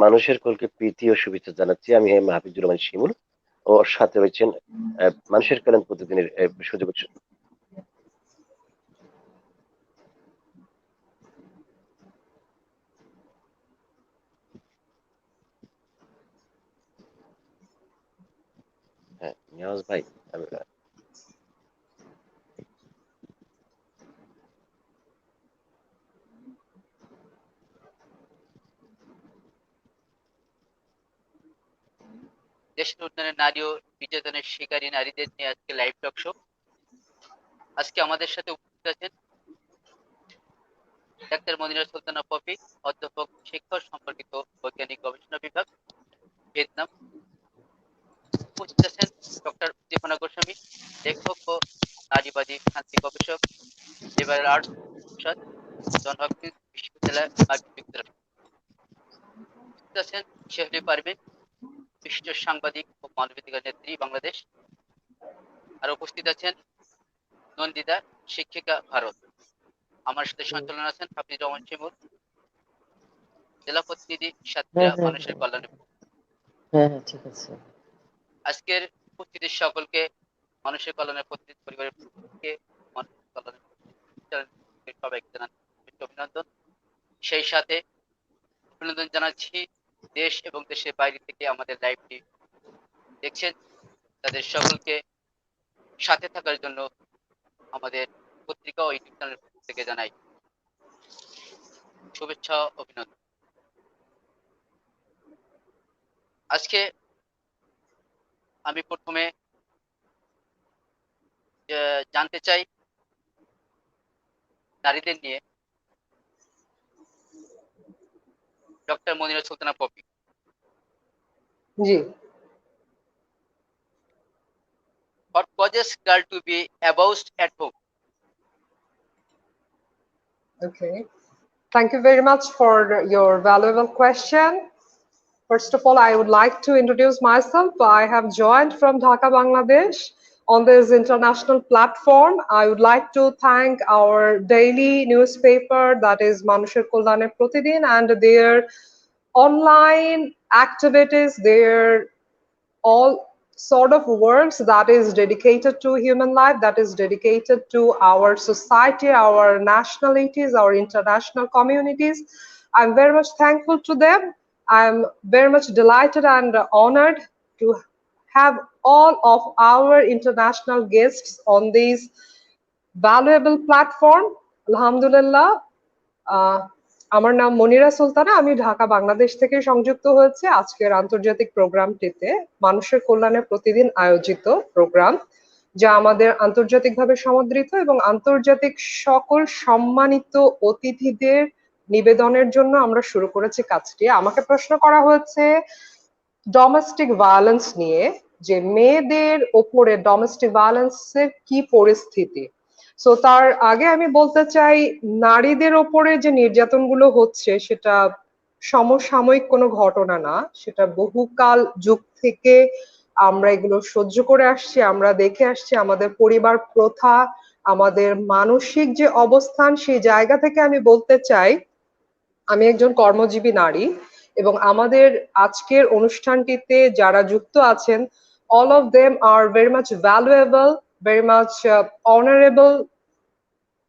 মানুষের কোলকে প্রীতি ও শুভেচ্ছা জানাচ্ছি। আমি হাফিজুর রহমান শিমুল। ওর সাথে রয়েছেন মানুষের কল্যাণ প্রতিদিনের সুযোগ। হ্যাঁ, নিয়াজ ভাই, দেশের উন্নয়নে নারী ও নির্যাতনের শিকারী নারীদের নিয়ে আজকে লাইভ টক শো। আজকে আমাদের সাথে উপস্থিত আছেন ডাক্তার মনিরা সুলতানা পপি, অধ্যাপক শিক্ষা সম্পর্কিত বৈজ্ঞানিক গবেষণা বিভাগ, ভিয়েতনাম। উপস্থিত আছেন ডক্টর উদ্দীপনা গোস্বামী, লেখক ও নারীবাদী শান্তি গবেষক, লিবারেল আর্টস অনুষদ, জন হপকিন্স বিশ্ববিদ্যালয়, মার্কিন যুক্তরাষ্ট্র। উপস্থিত আছেন শেহলি পারভিন, বিশিষ্ট সাংবাদিক ও মানবাধিকার নেত্রী, বাংলাদেশ। আর উপস্থিত আছেন নন্দিতা, শিক্ষিকা, ভারত। আমার সাথে সঞ্চালন আছেন হাফিজুর রহমান শিমুল, জেলা প্রতিনিধি, সাতক্ষীরা, মানুষের কল্যাণে। ঠিক আছে। আজকের উপস্থিতি সকলকে মানুষের কল্যাণের প্রতিনিধি পরিবারের পক্ষে মানুষের কল্যাণের সবাইকে জানাচ্ছি অভিনন্দন। সেই সাথে অভিনন্দন জানাচ্ছি দেশ এবং দেশের বাইরে থেকে আমাদের লাইভটি দেখছেন তাদের সকলকে সাথে থাকার জন্য আমাদের পত্রিকা ও ইউটিউব চ্যানেল থেকে জানাই শুভেচ্ছা, অভিনন্দন। আজকে আমি প্রথমে জানতে চাই নারীদের নিয়ে ডক্টর মনিরা সুলতানা পপি। জি। What causes girl to be abused at home? Okay. Thank you very much for your valuable question. First of all, I would like to introduce myself. I have joined from Dhaka, Bangladesh on this international platform. I would like to thank our daily newspaper, that is Manusher Koldane Protidin, and their online activities, their all sort of works that is dedicated to human life, that is dedicated to our society, our nationalities, our international communities. I'm very much thankful to them. I'm very much delighted and honored to have all of our international guests on this valuable platform. Alhamdulillah. আমার নাম মনিরা সুলতানা, আমি ঢাকা বাংলাদেশ থেকে সংযুক্ত হয়েছে আজকের আন্তর্জাতিক প্রোগ্রামটিতে, মানুষের কল্যাণে প্রতিদিন আয়োজিত প্রোগ্রাম, যা আমাদের আন্তর্জাতিকভাবে সমন্বিত এবং আন্তর্জাতিক সকল সম্মানিত অতিথিদের নিবেদনের জন্য আমরা শুরু করেছি কাজটি। আমাকে প্রশ্ন করা হয়েছে ডোমেস্টিক ভায়োলেন্স নিয়ে, যে মেয়েদের ওপরে ডোমেস্টিক ভায়োলেন্সের কি পরিস্থিতি। সো তার আগে আমি বলতে চাই, নারীদের ওপরে যে নির্যাতনগুলো হচ্ছে সেটা সমসাময়িক কোনো ঘটনা না, সেটা বহুকাল যুগ থেকে আমরা এগুলো সহ্য করে আসছি, আমরা দেখে আসছি। আমাদের পরিবার প্রথা, আমাদের মানসিক যে অবস্থান, সেই জায়গা থেকে আমি বলতে চাই, আমি একজন কর্মজীবী নারী এবং আমাদের আজকের অনুষ্ঠানটিতে যারা যুক্ত আছেন, all of them are very much valuable, very much honorable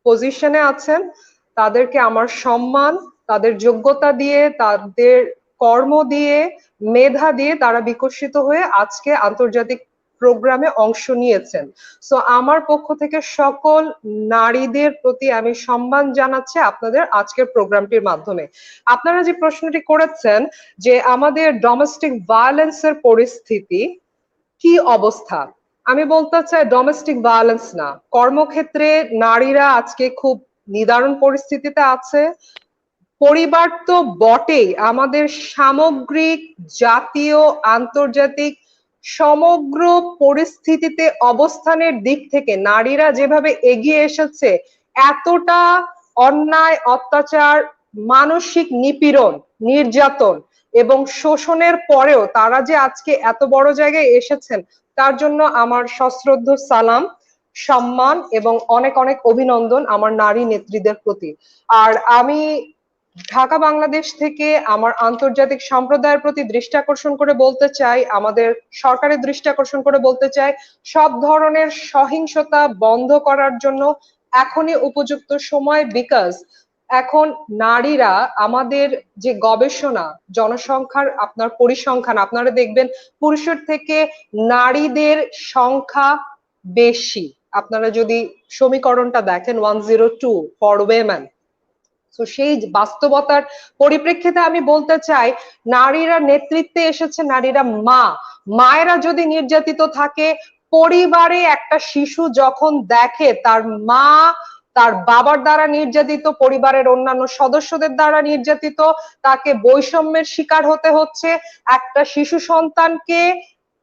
পজিশনে আছেন। তাদেরকে আমার সম্মান, তাদের যোগ্যতা দিয়ে, তাদের কর্ম দিয়ে, মেধা দিয়ে তারা বিকশিত হয়ে আজকে আন্তর্জাতিক প্রোগ্রামে অংশ নিয়েছেন। সো আমার পক্ষ থেকে সকল নারীদের প্রতি আমি সম্মান জানাচ্ছি আপনাদের আজকের প্রোগ্রামটির মাধ্যমে। আপনারা যে প্রশ্নটি করেছেন যে আমাদের ডোমেস্টিক ভায়োলেন্সের পরিস্থিতি কি অবস্থা, আমি বলতে চাই ডোমেস্টিক ভায়োলেন্স না, কর্মক্ষেত্রে নারীরা আজকে খুব নিদারুণ পরিস্থিতিতে আছে। পরিবার তো বটেই, আমাদের সামগ্রিক জাতীয় আন্তর্জাতিক সমগ্র পরিস্থিতিতে অবস্থানের দিক থেকে নারীরা যেভাবে এগিয়ে এসেছে, এতটা অন্যায়, অত্যাচার, মানসিক নিপীড়ন, নির্যাতন এবং শোষণের পরেও তারা যে আজকে এত বড় জায়গায় এসেছেন, তার জন্য আমার সশ্রদ্ধ সালাম, সম্মান এবং অনেক অনেক অভিনন্দন আমার নারী নেত্রীদের প্রতি। আর আমি ঢাকা বাংলাদেশ থেকে আমার আন্তর্জাতিক সম্প্রদায়ের প্রতি দৃষ্টি আকর্ষণ করে বলতে চাই, আমাদের সরকারের দৃষ্টি আকর্ষণ করে বলতে চাই, সব ধরনের সহিংসতা বন্ধ করার জন্য এখনই উপযুক্ত সময়। বিকজ এখন নারীরা, আমাদের যে গবেষণা, জনসংখ্যার আপনার পরিসংখ্যান, আপনারা দেখবেন পুরুষের থেকে নারীদের সংখ্যা বেশি। আপনারা যদি সমীকরণটা দেখেন 102 ফর উইমেন। তো সেই বাস্তবতার পরিপ্রেক্ষিতে আমি বলতে চাই, নারীরা নেতৃত্বে এসেছে, নারীরা মায়েরা যদি নির্যাতিত থাকে, পরিবারে একটা শিশু যখন দেখে তার মা তার বাবার দ্বারা নির্যাতিত, পরিবারের অন্যান্য সদস্যদের দ্বারা নির্যাতিত, তাকে বৈষম্যের শিকার হতে হচ্ছে, একটা শিশু সন্তানকে,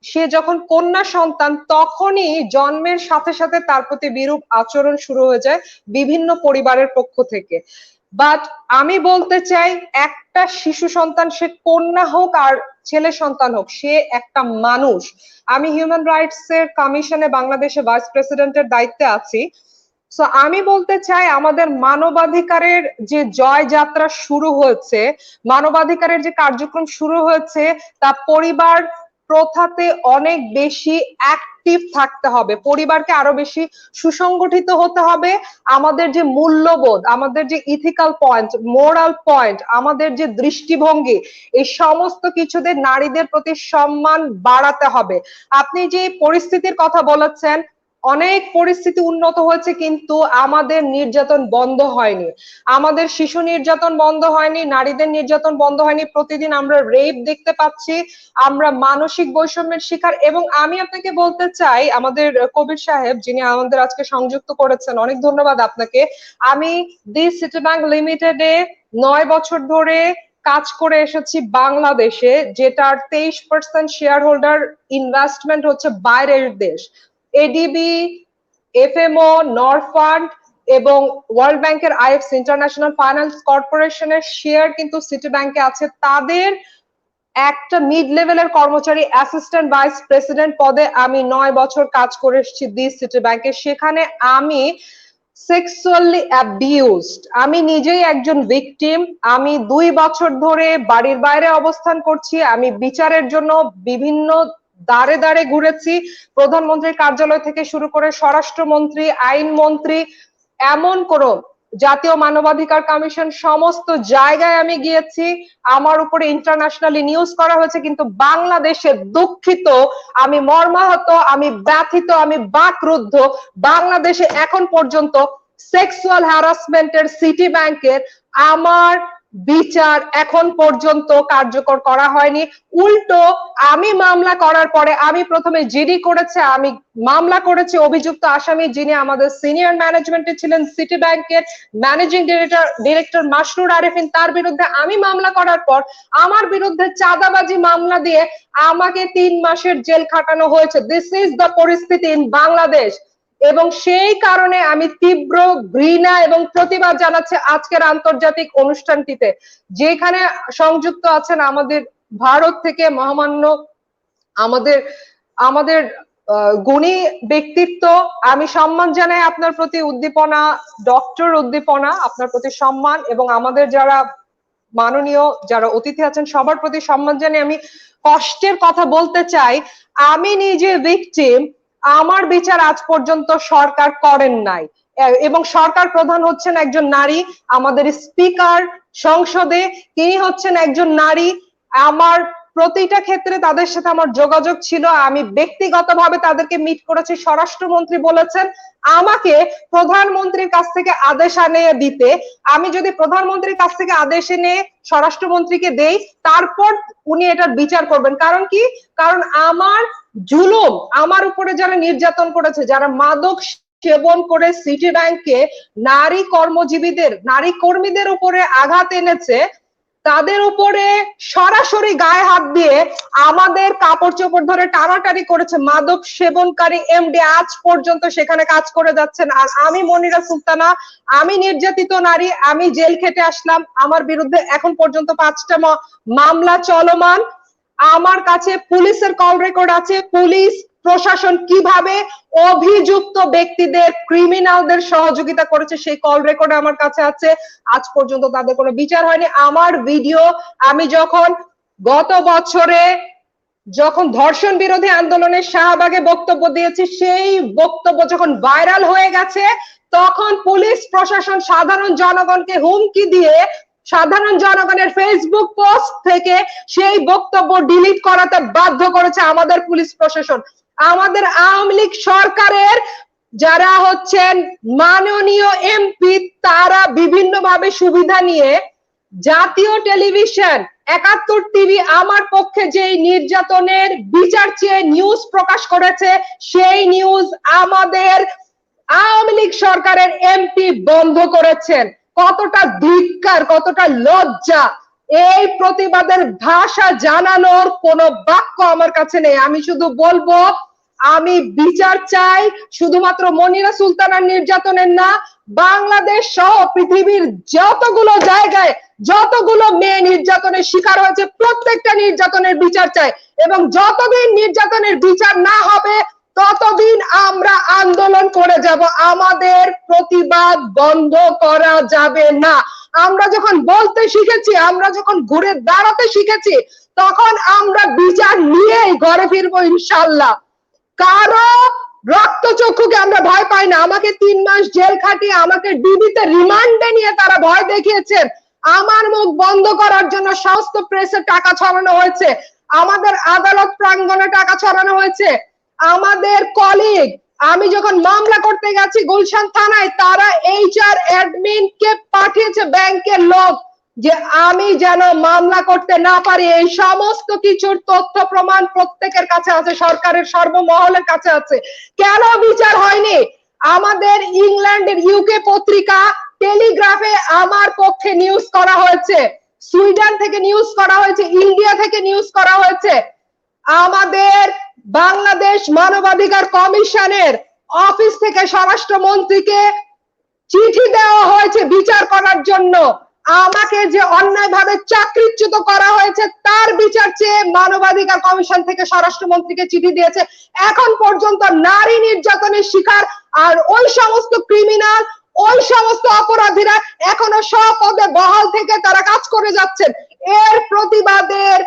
সে যখন কন্যা সন্তান, তখনই জন্মের সাথে সাথে তার প্রতি বিরূপ আচরণ শুরু হয়ে যায় বিভিন্ন পরিবারের পক্ষ থেকে। বাট আমি বলতে চাই, একটা শিশু সন্তান, সে কন্যা হোক আর ছেলে সন্তান হোক, সে একটা মানুষ। আমি হিউম্যান রাইটস এর কমিশনে বাংলাদেশে ভাইস প্রেসিডেন্টের দায়িত্বে আছি। সো আমি বলতে চাই, আমাদের মানবাধিকারের যে জয় যাত্রা শুরু হয়েছে, মানবাধিকারের যে কার্যক্রম শুরু হয়েছে, তা পরিবার প্রথাতে অনেক বেশি অ্যাক্টিভ থাকতে হবে, পরিবারকে আরো বেশি সুসংগঠিত হতে হবে। আমাদের যে মূল্যবোধ, আমাদের যে ইথিক্যাল পয়েন্ট, মোরাল পয়েন্ট, আমাদের যে দৃষ্টিভঙ্গি, এই সমস্ত কিছুতে নারীদের প্রতি সম্মান বাড়াতে হবে। আপনি যে পরিস্থিতির কথা বলেছেন, অনেক পরিস্থিতি উন্নত হয়েছে, কিন্তু আমাদের নির্যাতন বন্ধ হয়নি, আমাদের শিশু নির্যাতন বন্ধ হয়নি, নারীদের নির্যাতন বন্ধ হয়নি। প্রতিদিন আমরা রেপ দেখতে পাচ্ছি, আমরা মানসিক বৈষম্যের শিকার। এবং আমি আপনাকে বলতে চাই, আমাদের কবির সাহেব যিনি আমাদের আজকে সংযুক্ত করেছেন, অনেক ধন্যবাদ আপনাকে। আমি দি সিটি ব্যাংক লিমিটেডে 9 বছর ধরে কাজ করে এসেছি বাংলাদেশে, যেটার 23% শেয়ার হোল্ডার ইনভেস্টমেন্ট হচ্ছে বাইরের দেশ। এডিবি, এফএমও, নরফান্ড এবং ওয়ার্ল্ড ব্যাংকের আইএফসি, ইন্টারন্যাশনাল ফাইন্যান্স কর্পোরেশনের শেয়ার কিন্তু সিটি ব্যাংকে আছে। তাদের একটা মিড লেভেলের কর্মচারী, অ্যাসিস্ট্যান্ট ভাইস প্রেসিডেন্ট পদে আমি 9 বছর কাজ করে এসেছি দি সিটি ব্যাংকে। সেখানে আমি সেক্সুয়ালি অ্যাবিউজড, আমি নিজেই একজন ভিকটিম। আমি 2 বছর ধরে বাড়ির বাইরে অবস্থান করছি, আমি বিচারের জন্য বিভিন্ন দাঁড়ে দাঁড়ে ঘুরেছি, প্রধানমন্ত্রীর কার্যালয় থেকে শুরু করে স্বরাষ্ট্রমন্ত্রী, আইনমন্ত্রী, এমন কোন জাতীয় মানবাধিকার কমিশন, সমস্ত জায়গায় আমি গিয়েছি। আমার উপরে ইন্টারন্যাশনালি নিউজ করা হয়েছে, কিন্তু বাংলাদেশে দুঃখিত, আমি মর্মাহত, আমি ব্যথিত, আমি বাকরুদ্ধ। বাংলাদেশে এখন পর্যন্ত সেক্সুয়াল হ্যারাসমেন্টের সিটি ব্যাংকের আমার বিচার এখন পর্যন্ত কার্যকর করা হয়নি। উল্টো আমি মামলা করার পরে, আমি প্রথমে জিডি করেছে, আমি মামলা করেছি অভিযুক্ত আসামি যিনি আমাদের সিনিয়র ম্যানেজমেন্টে ছিলেন সিটি ব্যাংকের ম্যানেজিং ডিরেক্টর মাসরুর আরেফিন, তার বিরুদ্ধে আমি মামলা করার পর আমার বিরুদ্ধে চাঁদাবাজি মামলা দিয়ে আমাকে 3 মাসের জেল খাটানো হয়েছে। দিস ইজ দ্য পরিস্থিতি ইন বাংলাদেশ। এবং সেই কারণে আমি তীব্র ঘৃণা এবং প্রতিবাদ জানাচ্ছি আজকের আন্তর্জাতিক অনুষ্ঠানটিতে, যেখানে সংযুক্ত আছেন আমাদের ভারত থেকে মহামান্য আমাদের গুণী ব্যক্তিত্ব। আমি সম্মান জানাই আপনার প্রতি, উদ্দীপনা, ডক্টর উদ্দীপনা, আপনার প্রতি সম্মান, এবং আমাদের যারা মাননীয় যারা অতিথি আছেন সবার প্রতি সম্মান জানিয়ে আমি কষ্টের কথা বলতে চাই, আমি নিজে ভিকটিম, আমার বিচার আজ পর্যন্ত সরকার করেন নাই। এবং সরকার প্রধান হচ্ছেন একজন নারী, আমাদের স্পিকার সংসদে তিনি হচ্ছেন একজন নারী। আমার প্রতিটা ক্ষেত্রে তাদের সাথে আমার যোগাযোগ ছিল, আমি ব্যক্তিগতভাবে তাদেরকে মিট করেছি। স্বরাষ্ট্রমন্ত্রী বলেছেন আমাকে প্রধানমন্ত্রীর কাছ থেকে আদেশ আনিয়ে দিতে, আমি যদি প্রধানমন্ত্রীর কাছ থেকে আদেশ এনে স্বরাষ্ট্রমন্ত্রীকে দেই, তারপর উনি এটার বিচার করবেন। কারণ কি? কারণ আমার জুলুম, আমার উপরে যারা নির্যাতন করেছে, যারা মাদক সেবন করে সিটি ব্যাংকে নারী কর্মজীবীদের, নারী কর্মীদের উপরে আঘাত এনেছে, তাদের উপরে সরাসরি গায়ে হাত দিয়ে আমাদের কাপড় চোপড় ধরে টানাটানি করেছে মাদক সেবনকারী এমডি আজ পর্যন্ত সেখানে কাজ করে যাচ্ছেন। আর আমি মনিরা সুলতানা, আমি নির্যাতিত নারী, আমি জেল খেটে আসলাম, আমার বিরুদ্ধে এখন পর্যন্ত 5টা মামলা চলমান। আমার কাছে পুলিশের কল রেকর্ড আছে, পুলিশ প্রশাসন কিভাবে অভিযুক্ত ব্যক্তিদের ক্রিমিনালদের সহযোগিতা করেছে সেই কল রেকর্ড আমার কাছে আছে। আজ পর্যন্ত তাদের কোনো বিচার হয়নি। আমার ভিডিও আমি যখন গত বছরে যখন ধর্ষণ বিরোধী আন্দোলনের শাহবাগে বক্তব্য দিয়েছি, সেই বক্তব্য যখন ভাইরাল হয়ে গেছে তখন পুলিশ প্রশাসন সাধারণ জনগণকে হুমকি দিয়ে সাধারণ জনগণের ফেসবুক পোস্ট থেকে সেই বক্তব্য ডিলিট করাতে বাধ্য করেছে আমাদের পুলিশ প্রশাসন। আমাদের আওয়ামী লীগ সরকারের যারা হচ্ছেন মাননীয় এমপি তারা বিভিন্নভাবে সুবিধা নিয়ে জাতীয় টেলিভিশন 71 টিভি আমার পক্ষে যে নির্যাতনের বিচার চেয়ে নিউজ প্রকাশ করেছে সেই নিউজ আমাদের আওয়ামী লীগ সরকারের এমপি বন্ধ করেছেন। কতটা ধিক্কার, কতটা লজ্জা! এই প্রতিবাদের ভাষা জানানোর কোনো বাক্য আমার কাছে নেই। আমি শুধু বলবো আমি বিচার চাই, শুধুমাত্র মনিরা সুলতানার নির্যাতনের না, বাংলাদেশ সহ পৃথিবীর যতগুলো জায়গায় যতগুলো মেয়ে নির্যাতনের শিকার হয়েছে প্রত্যেকটা নির্যাতনের বিচার চাই। এবং যতদিন নির্যাতনের বিচার না হবে ততদিন আমরা আন্দোলন করে যাব। আমাদের প্রতিবাদ বন্ধ করা যাবে না। আমরা যখন বলতে শিখেছি, আমরা যখন ঘুরে দাঁড়াতে শিখেছি, তখন আমরা বিচার নিয়েই ঘরে ফিরবো ইনশাল্লাহ। কারো রক্তচক্ষুকে আমরা ভয় পাই না। আমাকে 3 মাস জেল খাটিয়ে আমাকে ডিবিতে রিমান্ডে নিয়ে তারা ভয় দেখিয়েছেন। আমার মুখ বন্ধ করার জন্য সমস্ত প্রেসে টাকা ছড়ানো হয়েছে, আমাদের আদালত প্রাঙ্গণে টাকা ছড়ানো হয়েছে। আমাদের কলিগ, আমি যখন মামলা করতে গেছি গুলশান থানায়, তারা এইচআর অ্যাডমিন কে পাঠিয়েছে ব্যাংকের লোক যে আমি যেন মামলা করতে না পারি। এই সমস্ত কিছুর তথ্য প্রমাণ প্রত্যেকের কাছে আছে, সরকারের সর্বমহলের কাছে আছে। কেন বিচার হয়নি? আমাদের ইংল্যান্ডের ইউকে পত্রিকা টেলিগ্রাফে আমার পক্ষে নিউজ করা হয়েছে, সুইডেন থেকে নিউজ করা হয়েছে, ইন্ডিয়া থেকে নিউজ করা হয়েছে। আমাদের বাংলাদেশ মানবাধিকার কমিশনের অফিস থেকে স্বরাষ্ট্রমন্ত্রীকে চিঠি দেওয়া হয়েছে বিচার করার জন্য। আমাকে যে অন্যায়ভাবে চাকরিচ্যুত করা হয়েছে তার বিচার চেয়ে মানবাধিকার কমিশন থেকে স্বরাষ্ট্রমন্ত্রীকে চিঠি দিয়েছে। এখন পর্যন্ত নারী নির্যাতনের শিকার আর ওই সমস্ত ক্রিমিনাল, ওই সমস্ত অপরাধীরা এখনো স্বপদে বহাল থেকে তারা কাজ করে যাচ্ছেন। এর প্রতিবাদের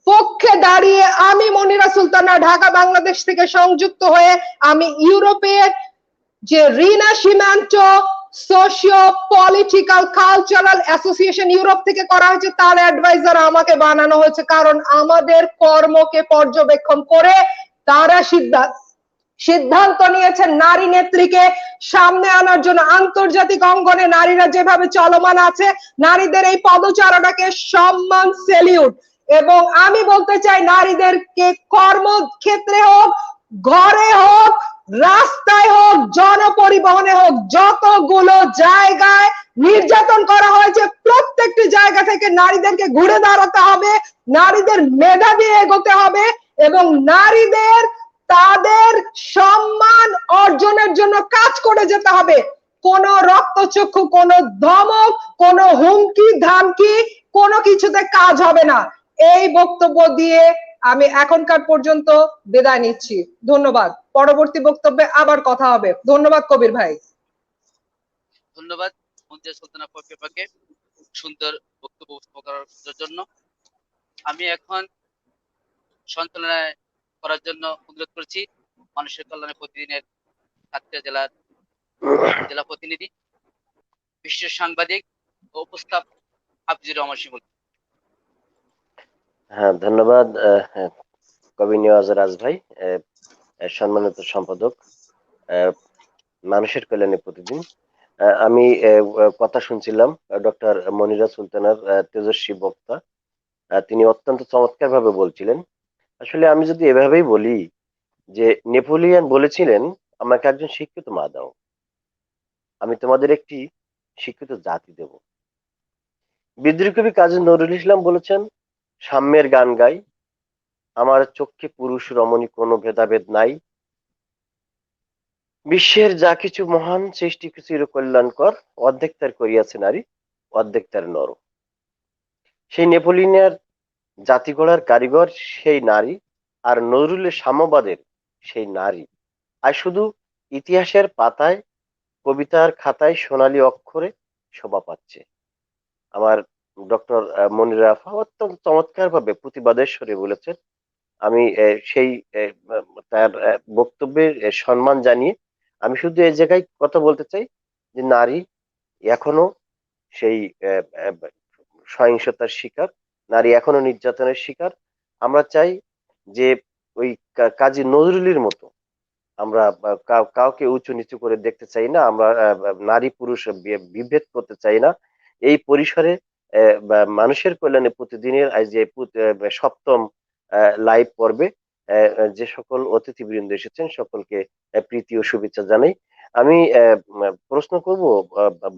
পক্ষে দাঁড়িয়ে আমি মনিরা সুলতানা ঢাকা বাংলাদেশ থেকে সংযুক্ত হয়ে আমি ইউরোপের যে রিনা সীমান্ত socio political cultural association Europe থেকে করা হয়েছে, তার অ্যাডভাইজার আমাকে বানানো হয়েছে। কারণ আমাদের কর্মকে পর্যবেক্ষণ করে তারা সিদ্ধান্ত নিয়েছেন নারী নেত্রীকে সামনে আনার জন্য। আন্তর্জাতিক অঙ্গনে নারীরা যেভাবে চলমান আছে, নারীদের এই পদচারণাকে সম্মান, সেলিউট। এবং আমি বলতে চাই নারীদেরকে কর্মক্ষেত্রে হোক, ঘরে হোক, রাস্তায় হোক, জনপরিবহনে হোক, যতগুলো জায়গায় নির্যাতন করা হয়েছে প্রত্যেকটি জায়গা থেকে নারীদেরকে ঘুরে দাঁড়াতে হবে, নারীদের মেধা দিয়ে এগোতে হবে এবং নারীদের তাদের সম্মান অর্জনের জন্য কাজ করে যেতে হবে। কোন রক্তচক্ষু, কোন ধমক, কোন হুমকি ধামকি কোনো কিছুতে কাজ হবে না। এই বক্তব্য দিয়ে আমি এখনকার পর্যন্ত বিদায় নিচ্ছি। ধন্যবাদ। পরবর্তী বক্তব্যে আবার কথা হবে। ধন্যবাদ কবির ভাই। ধন্যবাদ মনিরা সুলতানা পপিকে সুন্দর বক্তব্য উপস্থাপন করার জন্য। আমি এখন সঞ্চালনা করার জন্য অনুরোধ করছি মানুষের কল্যাণে প্রতিদিনের সাতক্ষীরা জেলার জেলা প্রতিনিধি, বিশিষ্ট সাংবাদিক ও উপস্থাপক হাফিজুর রহমান শিমুল। হ্যাঁ, ধন্যবাদ কবি নিয়াজ রাজ ভাই, সম্মানিত সম্পাদক মানুষের কল্যাণে প্রতিদিন। আমি কথা শুনছিলাম ডক্টর মনিরা সুলতানার তেজস্বী বক্তা, তিনি অত্যন্ত চমৎকার ভাবে বলছিলেন। আসলে আমি যদি এভাবেই বলি যে নেপোলিয়ান বলেছিলেন আমাকে একজন শিক্ষিত মা দাও, আমি তোমাদের একটি শিক্ষিত জাতি দেব। বিদ্রোহী কবি কাজী নজরুল ইসলাম বলেছেন, সাম্যের গান গাই, আমার চক্ষে পুরুষ রমণী কোনো ভেদাভেদ নাই, বিশ্বের যা কিছু মহান সৃষ্টি চিরকল্যাণকর, অর্ধেক তার করিয়াছে নারী, অর্ধেক তার নর। সেই নেপোলিয়নের জাতি গড়ার কারিগর সেই নারী, আর নজরুলের সাম্যবাদের সেই নারী আর শুধু ইতিহাসের পাতায়, কবিতার খাতায় সোনালী অক্ষরে শোভা পাচ্ছে। আমার ডক্টর মনিরা আফা অত্যন্ত চমৎকার ভাবে প্রতিবাদের স্বরে বলেছেন। আমি সেই তার বক্তব্যের সম্মান জানিয়ে আমি শুধু এই জায়গায় কথা বলতে চাই যে নারী এখনো সেই আহ, আহ, সহিংসতার শিকার, নারী এখনো নির্যাতনের শিকার। আমরা চাই যে ওই কাজী নজরুলের মতো আমরা কাউকে উঁচু নিচু করে দেখতে চাই না, আমরা নারী পুরুষ বিভেদ করতে চাই না। এই পরিসরে মানুষের কল্যাণে প্রতিদিনের আজ যে সপ্তম লাইভ পর্বে যে সকল অতিথিবৃন্দ এসেছেন সকলকে প্রীতি ও শুভেচ্ছা জানাই। আমি প্রশ্ন করব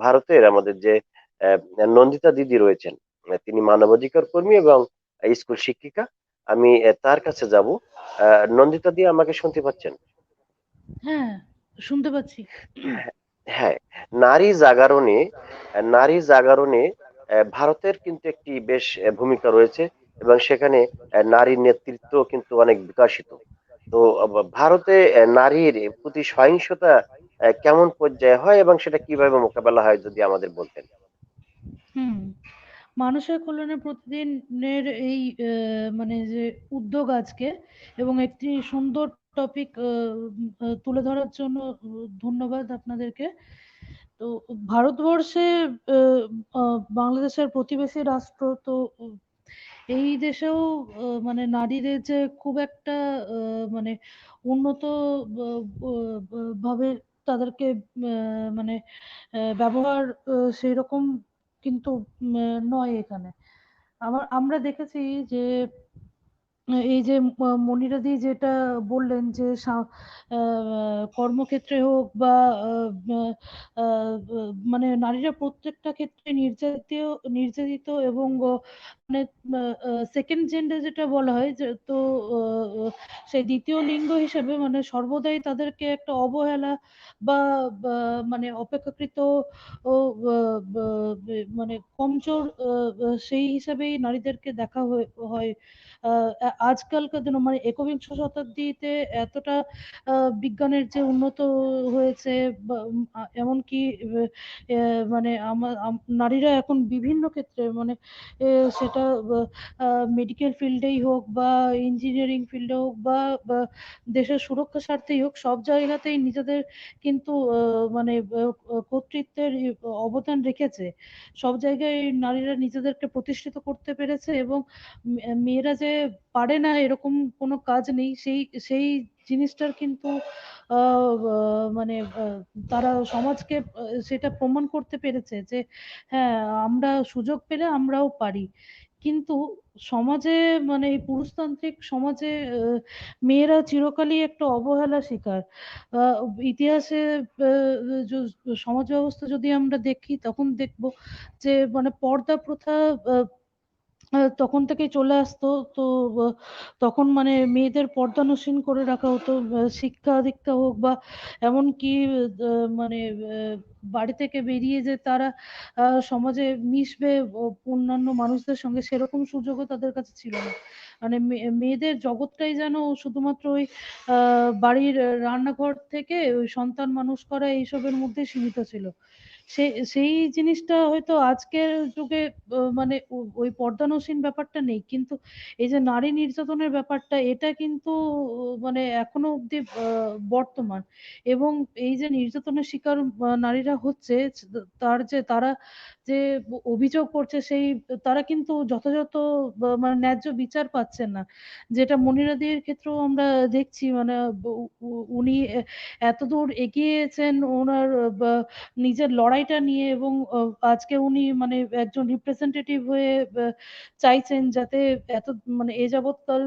ভারতের আমাদের যে আহ, নন্দিতা দিদি রয়েছেন, তিনি মানবাধিকার কর্মী এবং স্কুল শিক্ষিকা। আমি তার কাছে যাব। নন্দিতা দি, আমাকে শুনতে পাচ্ছেন? হ্যাঁ, শুনতে পাচ্ছি। হ্যাঁ, হ্যাঁ, নারী জাগরণে নারী জাগরণে ভারতের কিন্তু একটি বেশ ভূমিকা রয়েছে এবং সেখানে নারীর নেতৃত্ব কিন্তু অনেক বিকশিত। তো ভারতে নারীর প্রতি সহিংসতা কেমন পর্যায়ে হয় এবং সেটা কিভাবে মোকাবেলা হয় যদি আমাদের বলতেন। হুম। মানুষের কল্যাণে প্রতিদিনের এই মানে যে উদ্যোগ আজকে এবং একটি সুন্দর টপিক তুলে ধরার জন্য ধন্যবাদ আপনাদেরকে। তো ভারতবর্ষে বাংলাদেশের প্রতিবেশী রাষ্ট্র, তো এই দেশেও মানে নারীদের যে খুব একটা মানে উন্নত ভাবে তাদেরকে মানে ব্যবহার সেই রকম কিন্তু নয় এখানে। আমরা দেখেছি যে এই যে মনিরাদি যেটা বললেন যে কর্মক্ষেত্রে হোক বা মানে নারীরা প্রত্যেকটা ক্ষেত্রে নির্যাতিত এবং মানে সেকেন্ড জেন্ডার যেটা বলা হয় যে, তো সেই দ্বিতীয় লিঙ্গ হিসেবে মানে সর্বদাই তাদেরকে একটা অবহেলা বা বা মানে অপেক্ষাকৃত ও মানে কমজোর সেই হিসাবেই নারীদেরকে দেখা হয়। আজকালকার দিনে মানে একবিংশ শতাব্দীতে এতটা বিজ্ঞানের যে উন্নত হয়েছে বা এমনকি মানে নারীরা এখন বিভিন্ন ক্ষেত্রে মানে সেটা মেডিকেল ফিল্ডেই হোক বা ইঞ্জিনিয়ারিং ফিল্ডে হোক বা দেশের সুরক্ষা স্বার্থেই হোক, সব জায়গাতেই নিজেদের কিন্তু মানে কর্তৃত্বের অবদান রেখেছে। সব জায়গায় নারীরা নিজেদেরকে প্রতিষ্ঠিত করতে পেরেছে এবং মেয়েরা যে পারে না এরকম কোনো কাজ নেই, সেই সেই জিনিসটার কিন্তু মানে তারা সমাজকে সেটা প্রমাণ করতে পেরেছে যে হ্যাঁ, আমরা সুযোগ পেলে আমরাও পারি। কিন্তু সমাজে মানে এই পুরুষতান্ত্রিক সমাজে মেয়েরা চিরকালই একটা অবহেলা শিকার। আহ, ইতিহাসে সমাজ ব্যবস্থা যদি আমরা দেখি তখন দেখব যে মানে পর্দা প্রথা তখন থেকেই চলে আসতো। তো আহ, তখন মানে মেয়েদের পর্দানসীন করে রাখা হতো, শিক্ষা দীক্ষা হোক বা এমনকি মানে বাড়ি থেকে বেরিয়ে যে তারা সমাজে মিশবে অন্যান্য মানুষদের সঙ্গে, সেরকম সুযোগও তাদের কাছে ছিল না। মানে মেয়েদের জগৎটাই যেন শুধুমাত্র ওই বাড়ির রান্নাঘর থেকে ওই সন্তান মানুষ করা এইসবের মধ্যে সীমিত ছিল। সেই জিনিসটা হয়তো আজকের যুগে মানে ওই পর্দানসীন ব্যাপারটা নেই, কিন্তু এই যে নারী নির্যাতনের ব্যাপারটা, এটা কিন্তু মানে এখনো অব্দি বর্তমান। এবং এই যে নির্যাতনের শিকার নারীরা হচ্ছে, তারা যে অভিযোগ করছে, তারা কিন্তু যথাযথ মানে ন্যায্য বিচার পাচ্ছেন না। যেটা মনিরাদির ক্ষেত্রেও আমরা দেখছি, মানে উনি এতদূর এগিয়েছেন ওনার নিজের লড়াইটা নিয়ে, এবং আজকে উনি মানে একজন রিপ্রেজেন্টেটিভ হয়ে চাইছেন যাতে এত মানে এ যাবৎকাল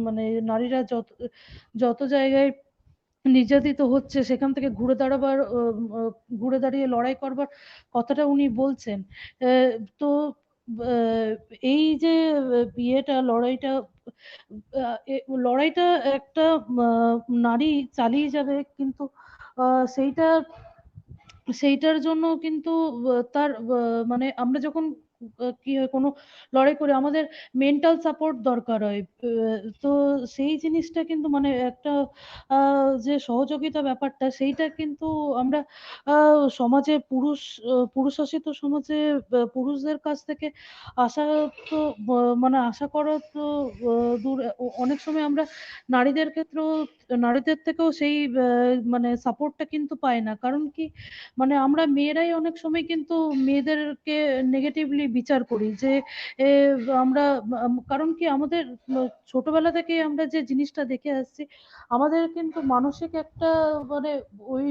মানে নারীরা যত যত জায়গায় নির্যাতিত হচ্ছে সেখান থেকে ঘুরে দাঁড়িয়ে লড়াই করবার কথাটা উনি বলছেন। তো আহ, এই যে লড়াইটা একটা নারী চালিয়ে যাবে, কিন্তু সেইটা সেইটার জন্য কিন্তু তার মানে আমরা যখন কি হয় কোনো লড়াই করে আমাদের মেন্টাল সাপোর্ট দরকার হয়। তো সেই জিনিসটা কিন্তু মানে একটা যে সহযোগিতা ব্যাপারটা সেইটা কিন্তু আমরা সমাজে পুরুষ শাসিত সমাজে পুরুষদের কাছ থেকে আশা তো মানে আশা করা তো দূর। অনেক সময় আমরা নারীদের ক্ষেত্রেও নারীদের থেকেও সেই মানে সাপোর্টটা কিন্তু পাই না। কারণ কি, মানে আমরা মেয়েরাই অনেক সময় কিন্তু মেয়েদেরকে নেগেটিভলি বিচার করি যে এ, আমরা কারণ কি আমাদের ছোটবেলা থেকে আমরা যে জিনিসটা দেখে আসছি, আমাদের কিন্তু মানসিক একটা মানে ওই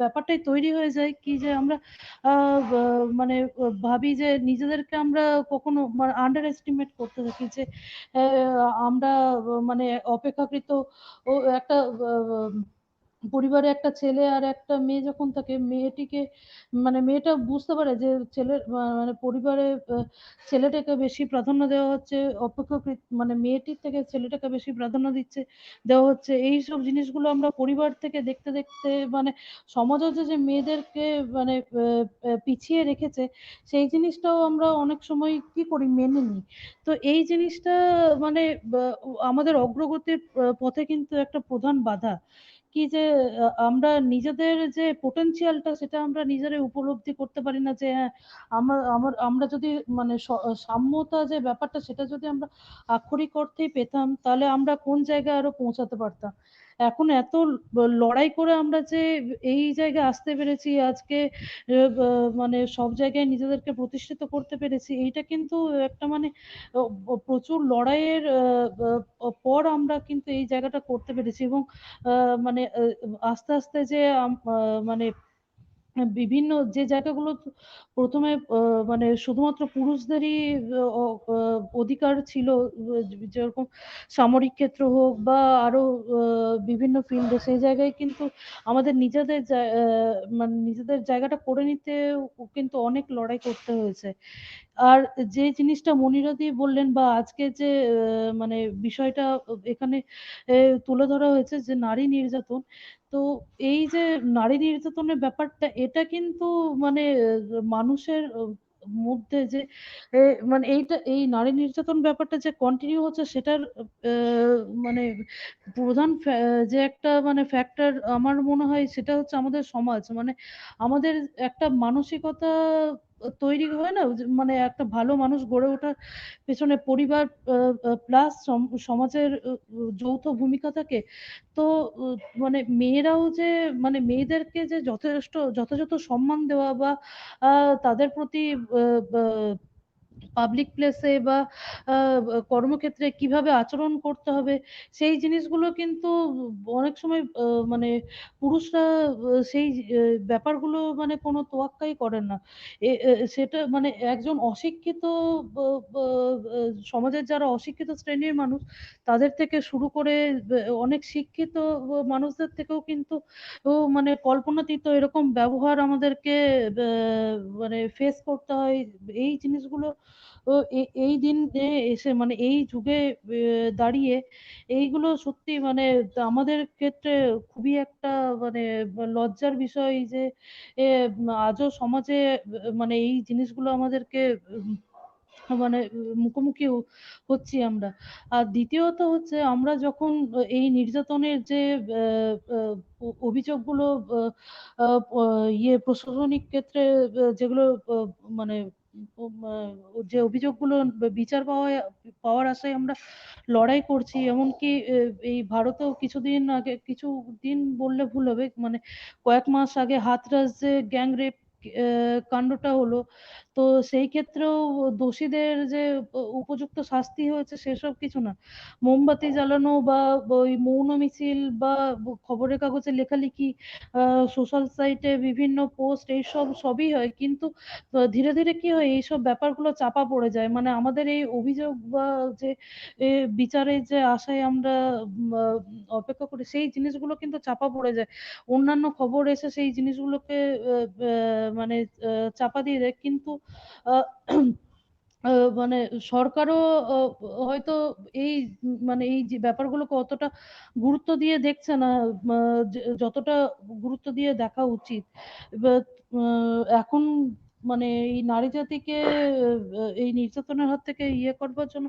ব্যাপারটাই তৈরি হয়ে যায় কি যে আমরা মানে ভাবি যে নিজেদেরকে আমরা কখনো আন্ডার এস্টিমেট করতে থাকি যে আমরা মানে অপেক্ষাকৃত ও একটা পরিবারে একটা ছেলে আর একটা মেয়ে যখন থাকে, মানে মেয়েটা বুঝতে পারে যে মানে পরিবারে ছেলেটাকে বেশি প্রাধান্য দেওয়া হচ্ছে, অপেক্ষাকৃত মানে মেয়েটির থেকে ছেলেটাকে বেশি প্রাধান্য দেওয়া হচ্ছে। এই সব জিনিসগুলো আমরা পরিবার থেকে দেখতে দেখতে মানে সমাজও যে মেয়েদেরকে মানে পিছিয়ে রেখেছে, সেই জিনিসটাও আমরা অনেক সময় কি করি, মেনে নিই। তো এই জিনিসটা মানে আমাদের অগ্রগতির পথে কিন্তু একটা প্রধান বাধা। কি যে আমরা নিজেদের যে পোটেনশিয়ালটা সেটা আমরা নিজেরাই উপলব্ধি করতে পারি না যে হ্যাঁ, আমরা যদি মানে সাম্যতা যে ব্যাপারটা সেটা যদি আমরা আক্ষরিক অর্থেই পেতাম, তাহলে আমরা কোন জায়গায় আরো পৌঁছাতে পারতাম। এখন এত লড়াই করে আমরা যে এই জায়গায় আসতে পেরেছি আজকে, মানে সব জায়গায় নিজেদেরকে প্রতিষ্ঠিত করতে পেরেছি, এইটা কিন্তু একটা মানে প্রচুর লড়াইয়ের পর আমরা কিন্তু এই জায়গাটা করতে পেরেছি। এবং মানে আস্তে আস্তে যে মানে বিভিন্ন যে জায়গাগুলো প্রথমে মানে শুধুমাত্র পুরুষদেরই অধিকার ছিল, যেরকম সামরিক ক্ষেত্র হোক বা আরো বিভিন্ন ফিল্ডে, সেই জায়গায় কিন্তু আমাদের মানে নিজেদের জায়গাটা করে নিতে কিন্তু অনেক লড়াই করতে হয়েছে। আর যে জিনিসটা মনিরাদি বললেন বা আজকে যে মানে বিষয়টা এখানে তুলে ধরা হয়েছে যে নারী নির্যাতন, তো এই যে নারী নির্যাতনের ব্যাপারটা, এটা কিন্তু মানে মানুষের মধ্যে যে মানে এই নারী নির্যাতন ব্যাপারটা যে কন্টিনিউ হচ্ছে, সেটার মানে প্রধান যে একটা মানে ফ্যাক্টর আমার মনে হয় সেটা হচ্ছে আমাদের সমাজ। মানে আমাদের একটা মানসিকতা তৈরি হয় না, যে মানে একটা ভালো মানুষ গড়ে ওঠার পেছনে পরিবার প্লাস সমাজের যৌথ ভূমিকা থাকে। তো মানে মেয়েরাও যে মানে মেয়েদেরকে যে যথাযথ সম্মান দেওয়া বা তাদের প্রতি পাবলিক প্লেসে বা কর্মক্ষেত্রে কিভাবে আচরণ করতে হবে, সেই জিনিসগুলো কিন্তু অনেক সময় মানে পুরুষরা সেই ব্যাপারগুলো মানে কোনো তোয়াক্কাই করেন না। সেটা মানে একজন অশিক্ষিত সমাজের যারা অশিক্ষিত শ্রেণীর মানুষ, তাদের থেকে শুরু করে অনেক শিক্ষিত মানুষদের থেকেও কিন্তু মানে কল্পনাতীত এরকম ব্যবহার আমাদেরকে মানে ফেস করতে হয়। এই জিনিসগুলো এই দিনে এসে মানে এই যুগে দাঁড়িয়ে এইগুলো সত্যি মানে আমাদের ক্ষেত্রে খুবই একটা মানে লজ্জার বিষয় যে আজও সমাজে মানে এই জিনিসগুলো আমাদেরকে মানে মুখোমুখি হচ্ছি আমরা। আর দ্বিতীয়ত হচ্ছে, আমরা যখন এই নির্যাতনের যে অভিযোগগুলো প্রশাসনিক ক্ষেত্রে যেগুলো মানে যে অভিযোগগুলো বিচার পাওয়ার আশায় আমরা লড়াই করছি, এমনকি এই ভারতেও কিছুদিন বললে ভুল হবে, মানে কয়েক মাস আগে হাথরাস যে গ্যাং রেপ কাণ্ডটা হলো, তো সেই ক্ষেত্রেও দোষীদের যে উপযুক্ত শাস্তি হয়েছে সেসব কিছু না, মোমবাতি জ্বালানো বা ওই মৌন মিছিল বা খবরের কাগজে লেখালেখি, সোশ্যাল সাইটে বিভিন্ন পোস্ট, এইসব সবই হয়, কিন্তু ধীরে ধীরে কি হয় এইসব ব্যাপারগুলো চাপা পড়ে যায়, মানে আমাদের এই অভিযোগ বা যে বিচারের যে আশায় আমরা অপেক্ষা করি সেই জিনিসগুলো কিন্তু চাপা পড়ে যায়, অন্যান্য খবর এসে সেই জিনিসগুলোকে মানে চাপা দিয়ে দেয়, কিন্তু আহ, মানে সরকারও হয়তো এই মানে এই যে ব্যাপারগুলোকে অতটা গুরুত্ব দিয়ে দেখছে না, যতটা গুরুত্ব দিয়ে দেখা উচিত। এবার এখন মানে এই নারী জাতিকে এই নির্যাতনের হাত থেকে ইয়ে করবার জন্য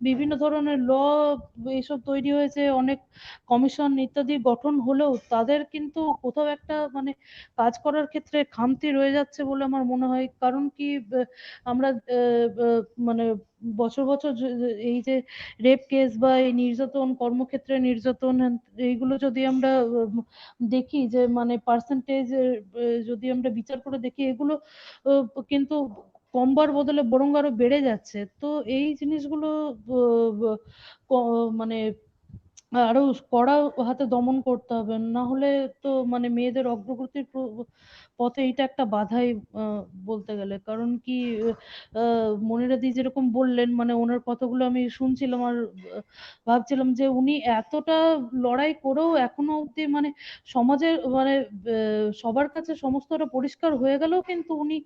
বিভিন্ন ধরনের ল এইসব তৈরি হয়েছে, অনেক কমিশন ইত্যাদি গঠন হলেও তাদের কিন্তু কোথাও একটা মানে কাজ করার ক্ষেত্রে খামতি রয়ে যাচ্ছে বলে আমার মনে হয়। কারণ কি আমরা মানে বছর বছর এই যে রেপ কেস বা এই নির্যাতন, কর্মক্ষেত্রে নির্যাতন, এইগুলো যদি আমরা দেখি যে মানে পার্সেন্টেজ যদি আমরা বিচার করে দেখি, এগুলো কিন্তু কমবার বদলে বরং আরো বেড়ে যাচ্ছে। তো এই জিনিসগুলো মানে আরো কড়া হাতে দমন করতে হবে, না হলে তো মানে মেয়েদের অগ্রগতির পথে এটা একটা বাধাই বলতে গেলে। কারণ কি মনিরাদি যেরকম বললেন, মানে ওনার কথাগুলো আমি শুনছিলাম আর ভাবছিলাম যে উনি এতটা লড়াই করেও এখনো অব্দি মানে সমাজের মানে সবার কাছে সমস্তটা পরিষ্কার হয়ে গেলেও কিন্তু উনি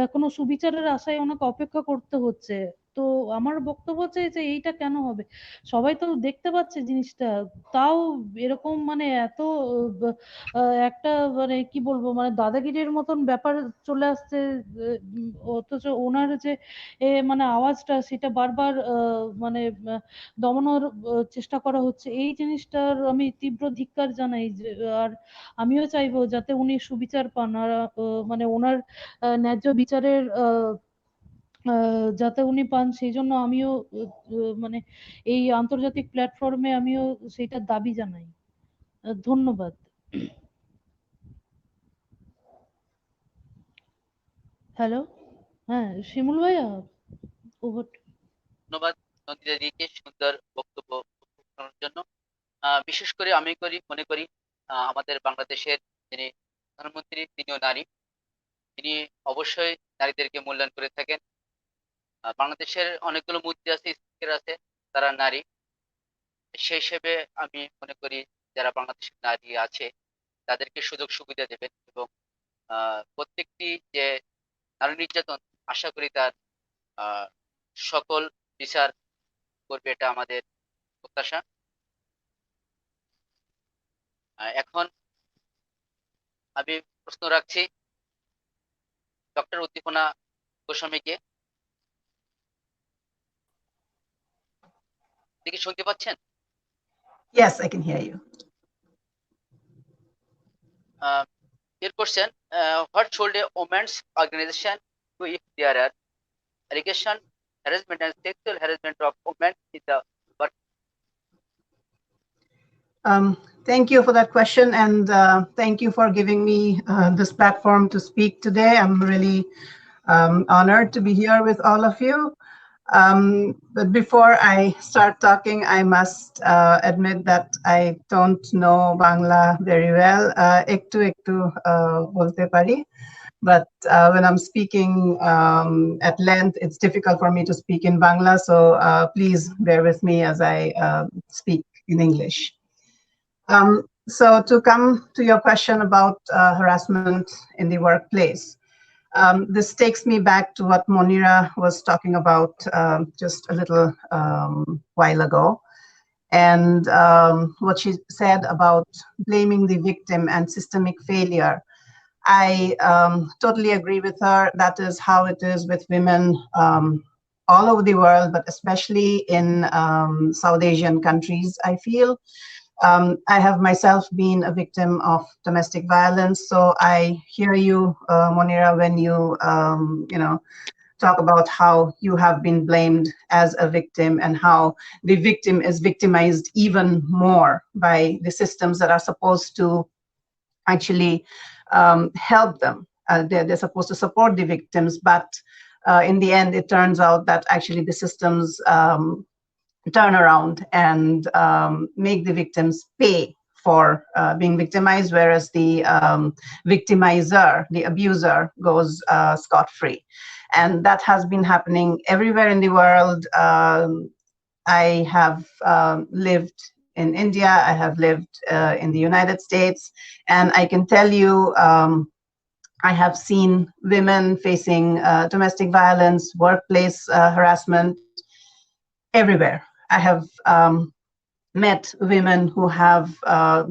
এখনো সুবিচারের আশায় ওনাকে অপেক্ষা করতে হচ্ছে। তো আমার বক্তব্য হচ্ছে যে এইটা কেন হবে, সবাই তো দেখতে পাচ্ছে জিনিসটা, তাও এরকম মানে এত একটা মানে কি বলবো মানে দাদাগিরির মতন ব্যাপার চলে আসছে, অথচ ওনার যে মানে আওয়াজটা সেটা বারবার মানে দমানোর চেষ্টা করা হচ্ছে, এই জিনিসটার আমি তীব্র ধিক্কার জানাই। আর আমিও চাইবো যাতে উনি সুবিচার পান, আর মানে ওনার ন্যায্য বিচারের যাতে উনি পান, সেই জন্য আমিও মানে এই আন্তর্জাতিক প্ল্যাটফর্মে আমিও সেটার দাবি জানাই। ধন্যবাদ। হ্যালো, হ্যাঁ শিমুল ভাইয়া, ওভার। ধন্যবাদ নন্দিতা দিকে সুন্দর বক্তব্য উপস্থাপনের জন্য। বিশেষ করে আমি মনে করি আমাদের বাংলাদেশের যিনি প্রধানমন্ত্রী তিনিও নারী, তিনি অবশ্যই নারীদেরকে মূল্যায়ন করে থাকেন। বাংলাদেশের অনেকগুলো মন্ত্রী আছে, স্পিকার আছে, তারা নারী। সেই হিসেবে আমি মনে করি যারা বাংলাদেশের নারী আছে তাদেরকে সুযোগ সুবিধা দেবেন, এবং প্রত্যেকটি যে নারী নির্যাতন আশা করি তার আহ, সকল বিচার করবে, এটা আমাদের প্রত্যাশা। এখন আমি প্রশ্ন রাখছি ডক্টর উদ্দীপনা গোস্বামীকে। আপনি কি শুনতে পাচ্ছেন? Yes, I can hear you. Your question, what should a women's organization do if there are allegation, harassment and sexual harassment of women in the work? Thank you for that question, and thank you for giving me this platform to speak today. I'm really honored to be here with all of you. But before I start talking, I must admit that I don't know Bangla very well. Ektu bolte pari, but when I'm speaking at length, it's difficult for me to speak in Bangla. So please bear with me as I speak in English. So to come to your question about harassment in the workplace, this takes me back to what Monira was talking about just a little while ago, and what she said about blaming the victim and systemic failure. I totally agree with her. That is how it is with women all over the world, but especially in South Asian countries, I feel. I have myself been a victim of domestic violence, so I hear you, Monira, when you talk about how you have been blamed as a victim and how the victim is victimized even more by the systems that are supposed to actually help them they're supposed to support the victims, but in the end, it turns out that actually the systems turn around and make the victims pay for being victimized, whereas the victimizer, the abuser, goes scot-free. And that has been happening everywhere in the world. I have lived in India, I have lived in the United States, and I can tell you, I have seen women facing domestic violence, workplace harassment everywhere. I have met women who have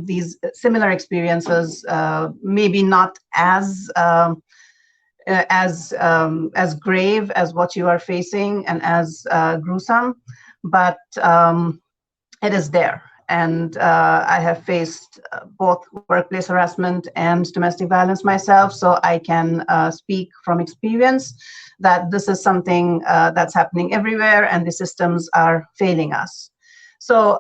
these similar experiences, maybe not as grave as what you are facing and as gruesome, but it is there. And I have faced both workplace harassment and domestic violence myself, so I can speak from experience that this is something that's happening everywhere, and the systems are failing us. So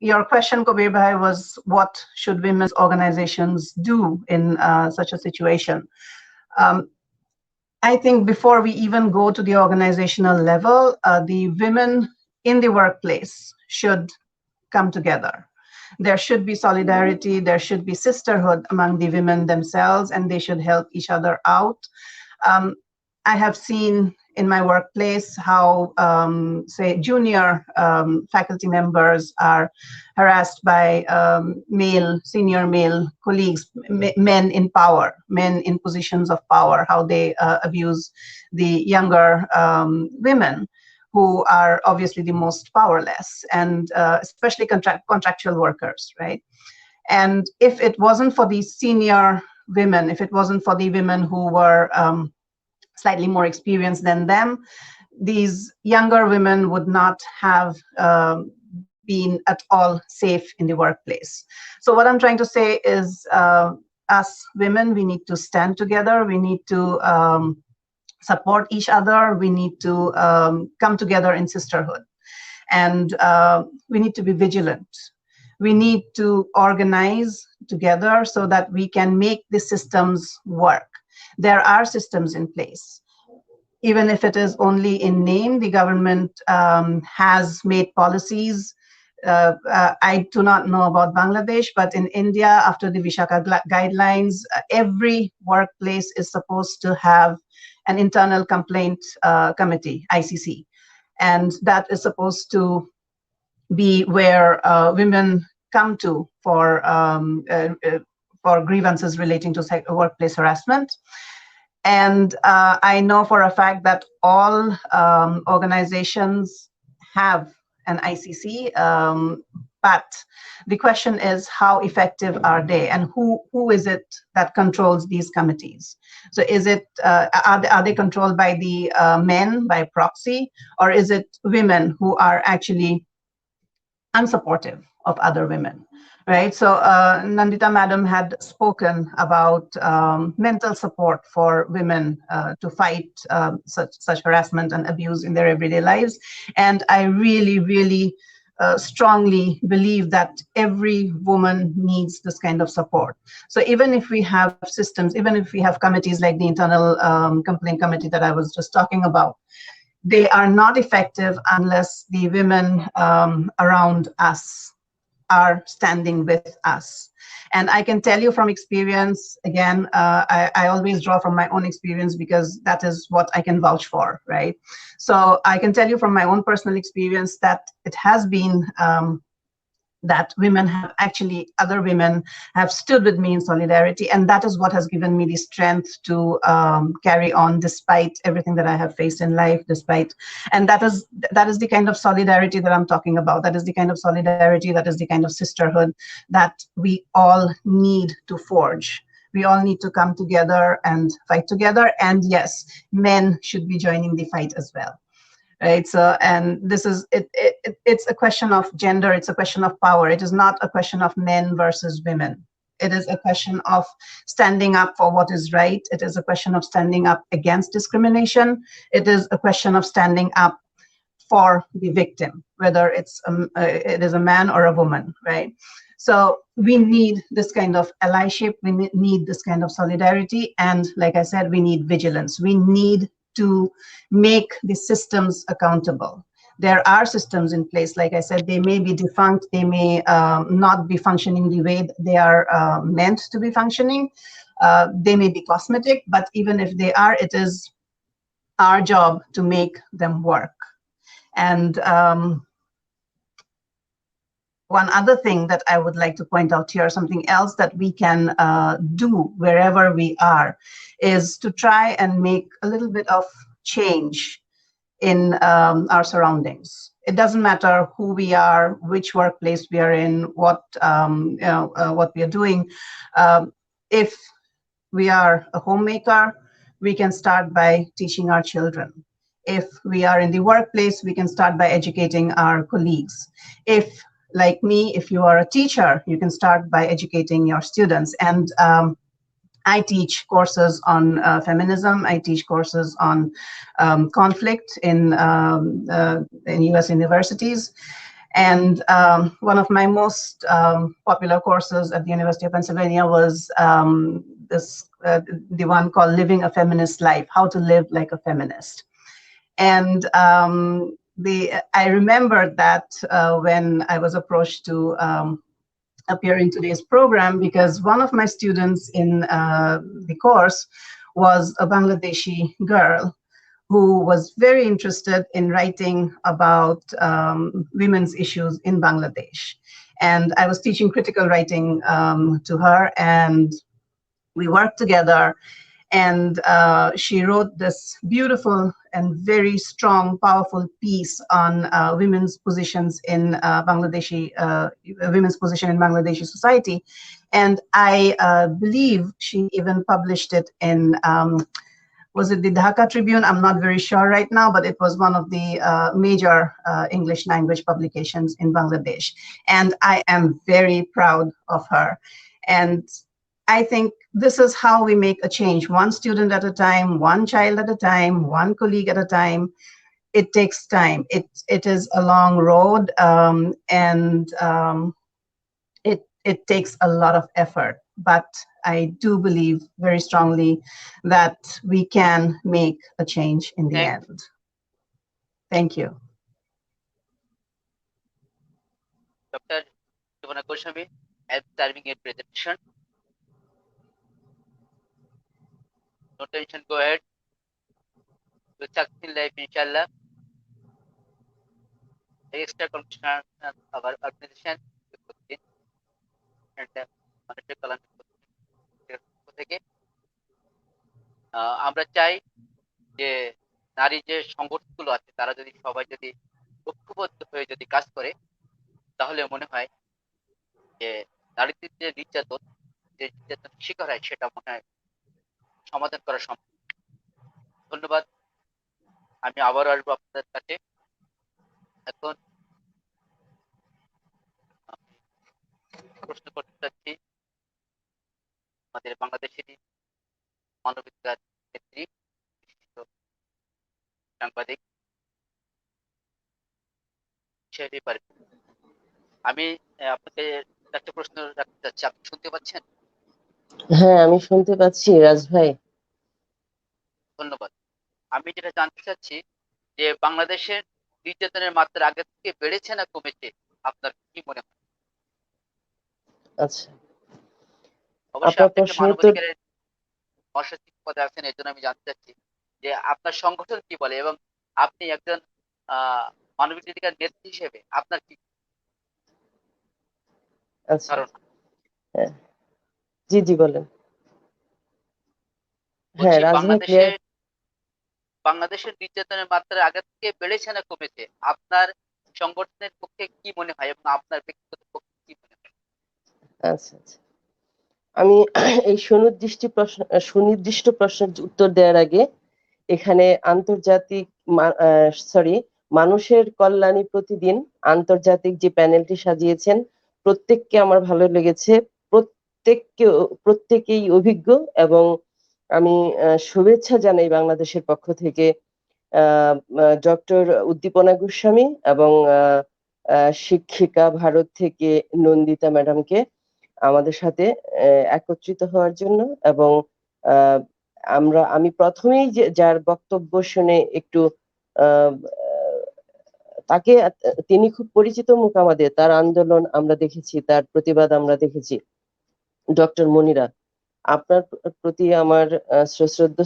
your question, Kabir Bhai, was what should women's organizations do in such a situation? I think before we even go to the organizational level, the women in the workplace should come together. There should be solidarity, there should be sisterhood among the women themselves, and they should help each other out. I have seen in my workplace how, say, junior faculty members are harassed by senior male colleagues, men in power, men in positions of power, how they abuse the younger women, who are obviously the most powerless, and especially contractual workers, right? And if it wasn't for these senior women, if it wasn't for the women who were slightly more experienced than them, these younger women would not have been at all safe in the workplace. So what I'm trying to say is, us women, we need to stand together, we need to support each other, we need to come together in sisterhood, and we need to be vigilant. We need to organize together so that we can make the systems work. There are systems in place. Even if it is only in name, the government has made policies. I do not know about Bangladesh, but in India, after the Vishaka guidelines, every workplace is supposed to have an internal complaint committee, ICC. And that is supposed to be where women come to for grievances relating to workplace harassment. And I know for a fact that all organizations have an ICC, but the question is, how effective are they, and who is it that controls these committees? So is it, are they controlled by the men, by proxy, or is it women who are actually unsupportive of other women? Right, so Nandita Madam had spoken about mental support for women to fight such harassment and abuse in their everyday lives. And I really, really strongly believe that every woman needs this kind of support. So even if we have systems, even if we have committees like the internal complaint committee that I was just talking about, they are not effective unless the women around us are standing with us. And I can tell you from experience, again, I always draw from my own experience because that is what I can vouch for, right? So I can tell you from my own personal experience that it has been that women have actually, other women have stood with me in solidarity, and that is what has given me the strength to carry on despite everything that I have faced in life, and that is the kind of solidarity that I'm talking about. That is the kind of solidarity, that is the kind of sisterhood that we all need to forge. We all need to come together and fight together, and yes, men should be joining the fight as well. Right, so, and this is it's a question of gender, it's a question of power. It is not a question of men versus women. It is a question of standing up for what is right. It is a question of standing up against discrimination. It is a question of standing up for the victim, whether it is a man or a woman, right? So we need this kind of allyship, we need this kind of solidarity, and like I said, we need vigilance. We need to make the systems accountable. There are systems in place, like I said, they may be defunct, they may not be functioning the way they are meant to be functioning. They may be cosmetic, but even if they are, it is our job to make them work. And one other thing that I would like to point out here, something else that we can do wherever we are, is to try and make a little bit of change in our surroundings. It doesn't matter who we are, which workplace we are in, what what we are doing. If we are a homemaker, we can start by teaching our children. If we are in the workplace, we can start by educating our colleagues. If, like me, if you are a teacher, you can start by educating your students. And I teach courses on feminism. I teach courses on conflict in US universities. And one of my most popular courses at the University of Pennsylvania was the one called Living a Feminist Life, How to Live Like a Feminist. And I remember that when I was approached to appear in today's program, because one of my students in the course was a Bangladeshi girl who was very interested in writing about women's issues in Bangladesh. And I was teaching critical writing to her, and we worked together. And she wrote this beautiful and very strong, powerful piece on women's positions in Bangladeshi, women's position in Bangladeshi society. And I believe she even published it in, was it the Dhaka Tribune? I'm not very sure right now, but it was one of the major English language publications in Bangladesh. And I am very proud of her. And I think this is how we make a change, one student at a time, one child at a time, one colleague at a time. It takes time. It is a long road, and it takes a lot of effort. But I do believe very strongly that we can make a change in the end. Thank you. Dr. Jivana Goswami, as serving a presentation. No tension, go ahead. We'll succeed in life, inshallah. Extra commissioner of our organization and মানুষের কল্যাণের পক্ষ থেকে আমরা চাই যে নারী যে সংগঠনগুলো আছে তারা যদি সবাই যদি ঐক্যবদ্ধ হয়ে যদি কাজ করে তাহলে মনে হয় যে নারীদের যে নির্যাতন শিকার হয় সেটা মনে হয় সমাধান করা সম্ভব। ধন্যবাদ। আমি আবারও আসবো আপনাদের কাছে। এখন প্রশ্ন করতে চাচ্ছি আমাদের বাংলাদেশের মানবাধিকার নেত্রী সাংবাদিক আমি আপনাকে একটা প্রশ্ন রাখতে চাচ্ছি, আপনি শুনতে পাচ্ছেন? হ্যাঁ, আমি শুনতে পাচ্ছি রাজ ভাই। ধন্যবাদ। আমি যেটা জানতে চাচ্ছি যে বাংলাদেশের নির্যাতনের মাত্রা আগে থেকে বেড়েছে না কমেছে, আপনার কি মনে হয়? আচ্ছা, অবশ্যই আপনার আপনি একটা প্রশ্নের মানবাধিকারের মহাসচিব পদে আছেন, এর জন্য আমি জানতে চাচ্ছি যে আপনার সংগঠন কি বলে এবং আপনি একজন মানবাধিকার নেত্রী হিসেবে আপনার কি আচ্ছা, ধারণা? হ্যাঁ, জি জি বলেন। হ্যাঁ, বলছি রাজ ভাই ক্লিয়ার। বাংলাদেশের নির্যাতনের মাত্রা আগে থেকে বেড়েছে না কমেছে, আপনার সংগঠনের পক্ষে কি মনে হয় এবং আপনার ব্যক্তিগত পক্ষে কি মনে হয়? আচ্ছা আচ্ছা, আমি এই সুনির্দিষ্ট প্রশ্নের উত্তর দেওয়ার আগে এখানে আন্তর্জাতিক মানুষের কল্যাণী প্রতিদিন আন্তর্জাতিক যে প্যানেলটি সাজিয়েছেন প্রত্যেককে আমার ভালো লেগেছে। প্রত্যেকেই অভিজ্ঞ এবং আমি শুভেচ্ছা জানাই বাংলাদেশের পক্ষ থেকে ডক্টর উদ্দীপনা গোস্বামী এবং শিক্ষিকা ভারত থেকে নন্দিতা ম্যাডামকে আমাদের সাথে একত্রিত হওয়ার জন্য, এবং আমি প্রথমেই যার বক্তব্য শুনে একটু আহ, তাকে তিনি খুব পরিচিত মুখ আমাদের, তার আন্দোলন আমরা দেখেছি, তার প্রতিবাদ আমরা দেখেছি। ডক্টর মনিরা, আপনার প্রতি আমার সশ্রদ্ধ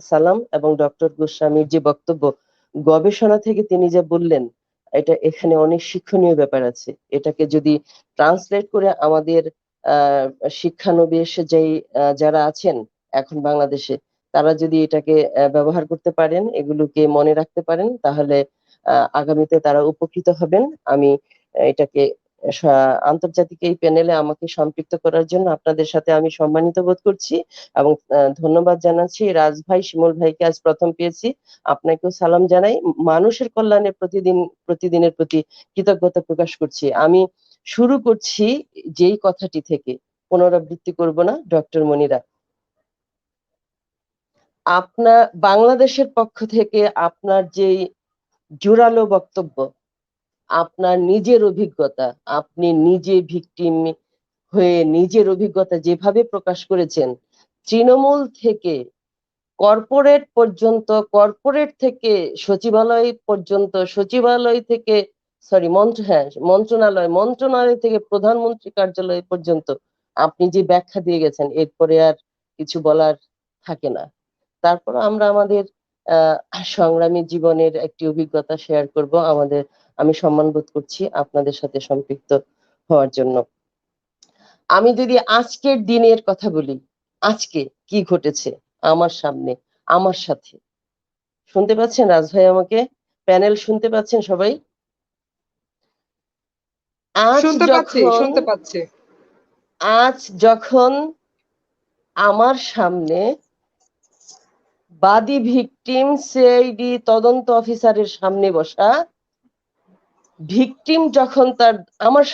সালাম, এবং ডক্টর গোস্বামীর যে বক্তব্য, গবেষণা থেকে তিনি যে বললেন, এখানে অনেক শিক্ষণীয় ব্যাপার আছে। এটাকে যদি ট্রান্সলেট করে আমাদের শিক্ষানবিশ যারা আছেন এখন বাংলাদেশে, তারা যদি এটাকে ব্যবহার করতে পারেন, এগুলোকে মনে রাখতে পারেন, তাহলে আগামীতে তারা উপকৃত হবেন। আমি এটাকে আন্তর্জাতিক এই প্যানেলে আমাকে সম্পৃক্ত করার জন্য আপনাদের সাথে আমি সম্মানিত বোধ করছি, এবং ধন্যবাদ জানাচ্ছি রাজ ভাই, শিমুল ভাইকে আজ প্রথম পেয়েছি, আপনাকেও সালাম জানাই। মানুষের কল্যাণে প্রতিদিনের প্রতি কৃতজ্ঞতা প্রকাশ করছি। আমি শুরু করছি যেই কথাটি থেকে, পুনরাবৃত্তি করব না। ডক্টর মনিরা, আপনার বাংলাদেশের পক্ষ থেকে আপনার যেই জোরালো বক্তব্য, আপনার নিজের অভিজ্ঞতা, আপনি নিজে ভিকটিম হয়ে নিজের অভিজ্ঞতা যেভাবে প্রকাশ করেছেন, তৃণমূল থেকে কর্পোরেট পর্যন্ত, কর্পোরেট থেকে সচিবালয় পর্যন্ত, সচিবালয় থেকে মন্ত্রণালয় থেকে প্রধানমন্ত্রী কার্যালয় পর্যন্ত আপনি যে ব্যাখ্যা দিয়ে গেছেন, এরপরে আর কিছু বলার থাকে না। তারপর আমরা আমাদের সংগ্রামী জীবনের একটি অভিজ্ঞতা শেয়ার করব। আমি সম্মান বোধ করছি আপনাদের সাথে সম্পৃক্ত হওয়ার জন্য। আমি যদি আজকের দিনের কথা বলি, আজকে কি ঘটেছে আমার সামনে, আমার সাথে, শুনতে পাচ্ছেন রাজ ভাই আমাকে? প্যানেল শুনতে পাচ্ছেন সবাই? শুনতে পাচ্ছি। আজ যখন আমার সামনে বাদী ভিকটিম সিআইডি তদন্ত অফিসারের সামনে বসা, ভিকটিম যখন আমার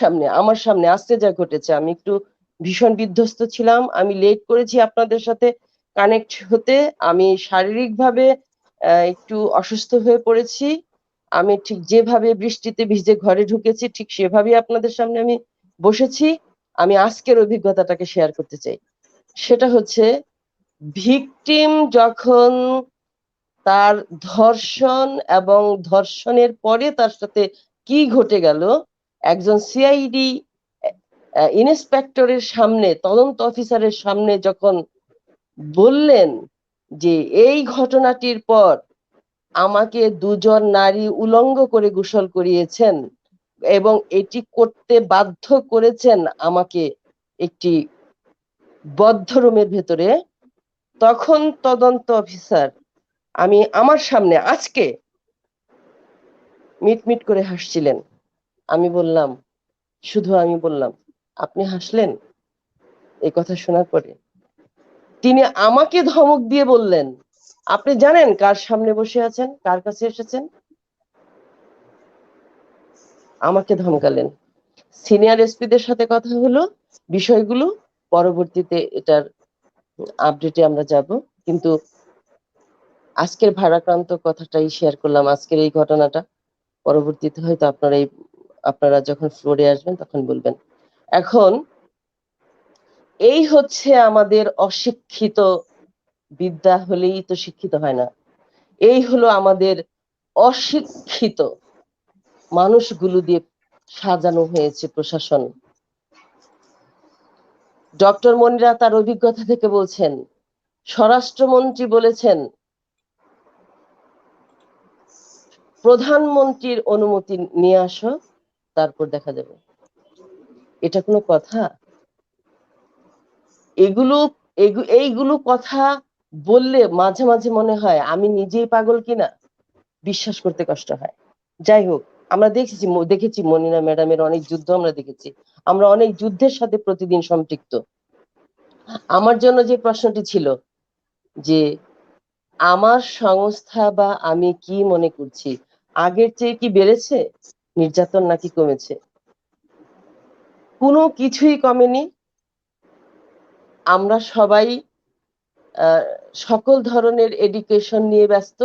সামনে আজকে যা ঘটেছে, আমি একটু ভীষণ বিধ্বস্ত ছিলাম। আমি লেট করেছি আপনাদের সাথে কানেক্ট হতে। আমি শারীরিকভাবে একটু অসুস্থ হয়ে পড়েছি। আমি ঠিক যেভাবে বৃষ্টিতে ভিজে ঘরে ঢুকেছি, ঠিক সেভাবেই আপনাদের সামনে আমি বসেছি। আমি আজকের অভিজ্ঞতাটাকে শেয়ার করতে চাই। সেটা হচ্ছে, ভিকটিম যখন তার ধর্ষণ এবং ধর্ষণের পরে তার সাথে কি ঘটে গেল, একজন সিআইডি ইন্সপেক্টরের সামনে, তদন্ত অফিসারের সামনে যখন বললেন যে এই ঘটনাটির পর আমাকে দুজন নারী উলঙ্গ করে গোসল করিয়েছেন এবং এটি করতে বাধ্য করেছেন আমাকে একটি বদ্ধ রুমের ভেতরে, তখন তদন্ত অফিসার আমার সামনে আজকে মিটমিট করে হাসছিলেন। আমি বললাম আপনি হাসলেন এই কথা শোনার পরে? তিনি আমাকে ধমক দিয়ে বললেন, আপনি জানেন কার সামনে বসে আছেন, কার কাছে এসেছেন? আমাকে ধমকালেন। সিনিয়র এসপিদের সাথে কথা হলো, বিষয়গুলো পরবর্তীতে এটার আপডেটে আমরা যাব, কিন্তু আজকের ভারাক্রান্ত কথাটাই শেয়ার করলাম, আজকের এই ঘটনাটা। পরবর্তীতে হয়তো আপনারা যখন ফ্লোরে আসবেন তখন বলবেন। এখন এই হচ্ছে আমাদের অশিক্ষিত, বিদ্যা হলেই তো শিক্ষিত হয় না, এই হলো আমাদের অশিক্ষিত মানুষগুলো দিয়ে সাজানো হয়েছে প্রশাসন। ডক্টর মনিরা তার অভিজ্ঞতা থেকে বলছেন, স্বরাষ্ট্রমন্ত্রী বলেছেন প্রধানমন্ত্রীর অনুমতি নিয়ে আসো, তারপর দেখা যাবে। এটা কোনো কথা? এইগুলো কথা বললে মাঝে মাঝে মনে হয় আমি নিজেই পাগল কিনা, বিশ্বাস করতে কষ্ট হয়। যাই হোক, আমরা দেখেছি মনিরা ম্যাডামের অনেক যুদ্ধ আমরা দেখেছি, আমরা অনেক যুদ্ধের সাথে প্রতিদিন সম্পৃক্ত। আমার জন্য যে প্রশ্নটি ছিল যে আমার সংস্থা বা আমি কি মনে করছি, আগের চেয়ে কি বেড়েছে নির্যাতন নাকি কমেছে? কোনো কিছুই কমেনি। আমরা সবাই সকল ধরনের এডুকেশন নিয়ে ব্যস্ত,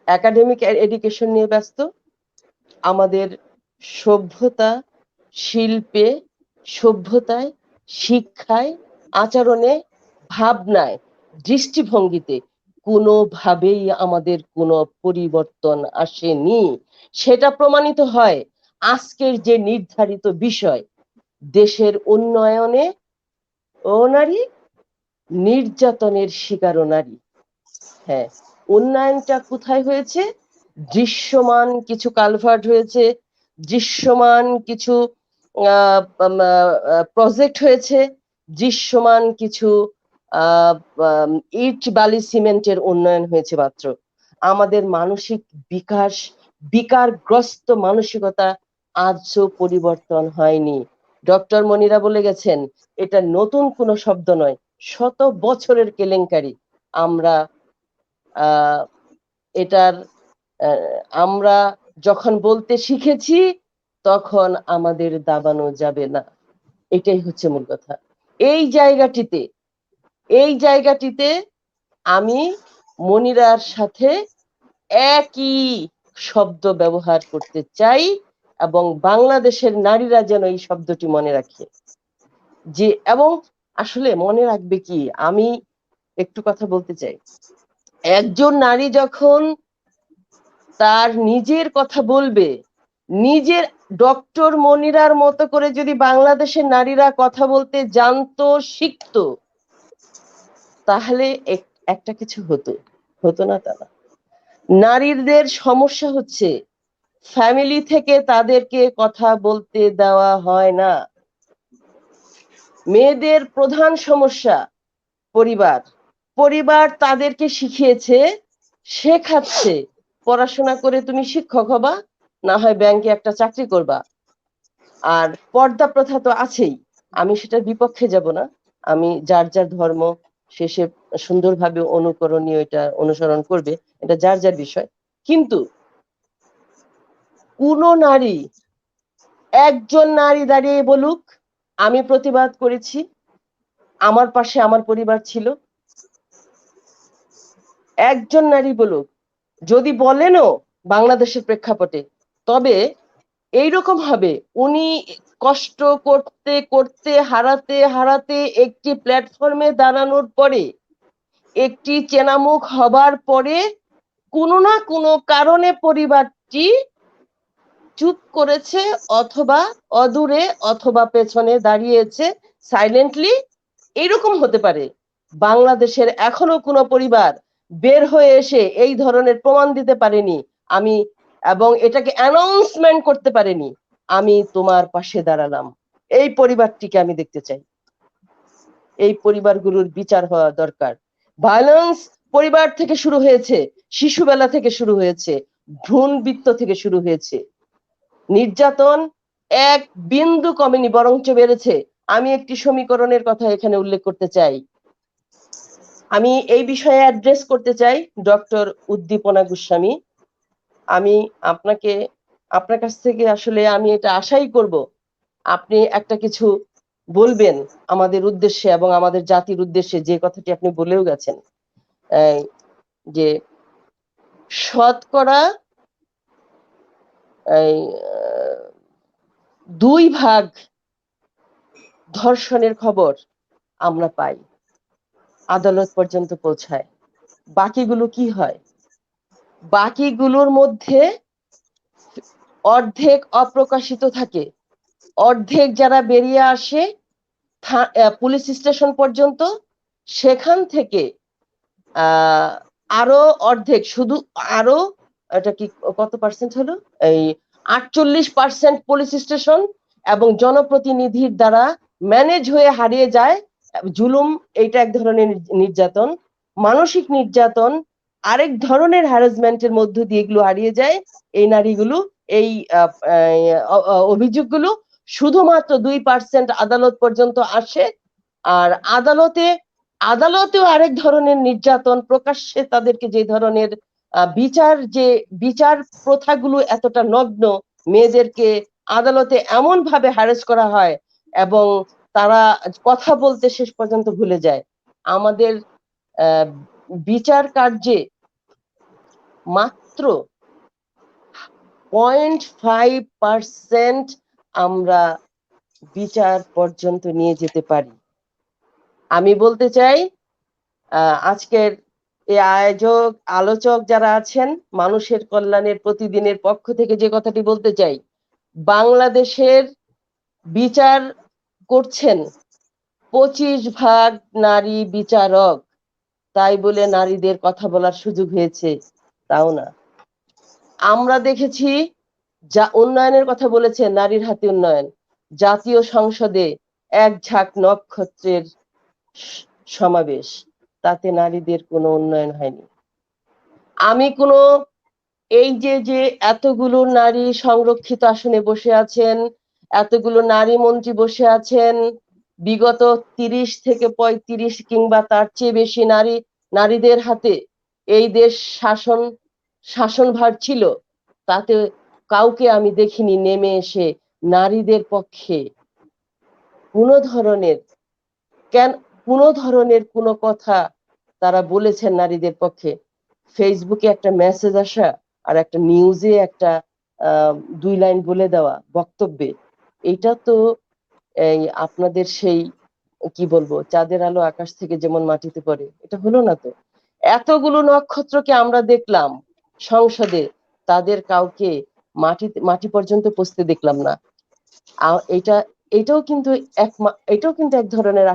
একাডেমিক এডুকেশন নিয়ে ব্যস্ত। আমাদের সভ্যতা, শিল্পে, সভ্যতায়, শিক্ষায়, আচরণে, ভাবনায়, দৃষ্টিভঙ্গিতে কোনোভাবেই আমাদের কোনো পরিবর্তন আসেনি। সেটা প্রমাণিত হয় আজকের যে নির্ধারিত বিষয়, দেশের উন্নয়নে ও নারী, নির্যাতনের শিকারও নারী। হ্যাঁ, উন্নয়নটা কোথায় হয়েছে? দৃশ্যমান কিছু কালভার্ট হয়েছে, দৃশ্যমান কিছু প্রজেক্ট হয়েছে, দৃশ্যমান কিছু ইট বালি সিমেন্টের উন্নয়ন হয়েছে মাত্র। আমাদের মানসিক বিকাশ, বিকারগ্রস্ত মানসিকতা আজও পরিবর্তন হয়নি। ডক্টর মনিরা বলে গেছেন, এটা নতুন কোনো শব্দ নয়, শত বছরের কেলেঙ্কারি। আমরা এটার আমরা যখন বলতে শিখেছি তখন আমাদের দাবানো যাবে না। এটাই হচ্ছে মূল কথা। এই জায়গাটিতে আমি মনিরার সাথে একই শব্দ ব্যবহার করতে চাই এবং বাংলাদেশের নারীরা যেন এই শব্দটি মনে রাখে। যে এবং আসলে মনে রাখবে কি, আমি একটু কথা বলতে চাই। একজন নারী যখন তার নিজের কথা বলবে, নিজের ডক্টর মনিরার মতো করে যদি বাংলাদেশের নারীরা কথা বলতে জানতো, শিখতো, তাহলে একটা কিছু হতো না তা না। নারীদের সমস্যা হচ্ছে ফ্যামিলি থেকে তাদেরকে কথা বলতে দেওয়া হয় না। মেয়েদের প্রধান সমস্যা পরিবার তাদেরকে শিখিয়েছে, শেখাচ্ছে পড়াশোনা করে তুমি শিক্ষক হবা, না হয় ব্যাংকে একটা চাকরি করবা। আর পর্দা প্রথা তো আছেই, আমি সেটার বিপক্ষে যাব না। আমি যার যার ধর্ম সে সুন্দরভাবে অনুকরণীয়, এটা অনুসরণ করবে, এটা যার যার বিষয়। কিন্তু কোন নারী, একজন নারী দাঁড়িয়ে বলুক আমি প্রতিবাদ করেছি, আমার পাশে আমার পরিবার ছিল, একজন নারী বলুক। যদি বলেনও বাংলাদেশের প্রেক্ষাপটে, তবে এইরকম হবে উনি কষ্ট করতে করতে হারাতে হারাতে একটি প্ল্যাটফর্মে দাঁড়ানোর পরে, একটি চেনামুখ হবার পরে কোনো না কোনো কারণে পরিবারটি চুপ করেছে, অথবা অদূরে, অথবা পেছনে দাঁড়িয়েছে সাইলেন্টলি। এরকম হতে পারে। বাংলাদেশের এখনো কোনো পরিবার বের হয়ে এসে এই ধরনের প্রমাণ দিতে পারেনি আমি, এবং এটাকে অ্যানাউন্সমেন্ট করতে পারেনি আমি তোমার পাশে দাঁড়ালাম। এই পরিবারটিকে আমি দেখতে চাই। এই পরিবারগুলোর বিচার হওয়া দরকার। ভায়োলেন্স পরিবার থেকে শুরু হয়েছে, শিশুবেলা থেকে শুরু হয়েছে, ভ্রূণবৃত্ত থেকে শুরু হয়েছে। নির্যাতন এক বিন্দু কমেনি, বরঞ্চ বেড়েছে। আমি একটি সমীকরণের কথা এখানে উল্লেখ করতে চাই। আমি এই বিষয়ে অ্যাড্রেস করতে চাই ডক্টর উদ্দীপনা গোস্বামী। আমি আপনার কাছ থেকে আসলে আমি এটা আশাই করব, আপনি একটা কিছু বলবেন আমাদের উদ্দেশ্যে এবং আমাদের জাতির উদ্দেশ্যে, যে কথাটি আপনি বলেও গেছেন, যে শতকরা 2 ভাগ ধর্ষণের খবর আমরা পাই, আদালত পর্যন্ত পৌঁছায়। বাকিগুলো কি হয়? বাকিগুলোর মধ্যে অর্ধেক অপ্রকাশিত থাকে, অর্ধেক যারা বেরিয়ে আসে পুলিশ স্টেশন পর্যন্ত, সেখান থেকে আরো অর্ধেক, শুধু আরো, এটা কি কত পার্সেন্ট হলো, এই 48% পুলিশ স্টেশন এবং জনপ্রতিনিধির দ্বারা ম্যানেজ হয়ে হারিয়ে যায়। জুলুম এইটা এক ধরনের নির্যাতন, মানসিক নির্যাতন আরেক ধরনের হ্যারাসমেন্টের মধ্য দিয়ে এগুলো হারিয়ে যায়। এই নারীগুলো, এই অভিযোগগুলো শুধুমাত্র 2% আদালত পর্যন্ত আসে। আর আদালতেও আরেক ধরনের নির্যাতন, প্রকাশ্যে তাদেরকে যে ধরনের বিচার প্রথাগুলো এতটা নগ্ন, মেয়েদেরকে আদালতে এমন ভাবে হ্যারাস করা হয় এবং তারা কথা বলতে শেষ পর্যন্ত ভুলে যায়। আমাদের বিচার কার্যে মাত্র 0.5% আমরা বিচার পর্যন্ত নিয়ে যেতে পারি। আমি বলতে চাই আজকের এই আলোচক যারা আছেন, মানুষের কল্যাণের প্রতিদিনের পক্ষ থেকে যে কথাটি বলতে চাই, বাংলাদেশের বিচার করছেন 25% নারী বিচারক, তাই বলে নারীদের কথা বলার সুযোগ হয়েছে তাও না। আমরা দেখেছি যা উন্নয়নের কথা বলেছে, নারীর হাতে উন্নয়ন, জাতীয় সংসদে এক ঝাঁক নক্ষত্রের সমাবেশ, তাতে নারীদের কোনো উন্নয়ন হয়নি। আমি কোনো এই যে এতগুলো নারী সংরক্ষিত আসনে বসে আছেন, এতগুলো নারী মন্ত্রী বসে আছেন, বিগত 30 থেকে 35 কিংবা তার চেয়ে বেশি নারীদের হাতে এই দেশ শাসনভার ছিল, তাতে কাউকে আমি দেখিনি নেমে এসে নারীদের পক্ষে কোনো ধরনের কোনো কথা তারা বলেছেন নারীদের পক্ষে। ফেসবুকে একটা মেসেজ আসা আর একটা নিউজে একটা 2 লাইন বলে দেওয়া বক্তব্যে, এটা তো এই আপনাদের সেই কি বলবো, চাঁদের আলো আকাশ থেকে যেমন মাটিতে পড়ে, এটা হলো না তো। এতগুলো নক্ষত্রকে আমরা দেখলাম সংসদে, তাদের কাউকে মাটি পর্যন্ত পৌঁছতে দেখলাম না। এটাও কিন্তু এক ধরনের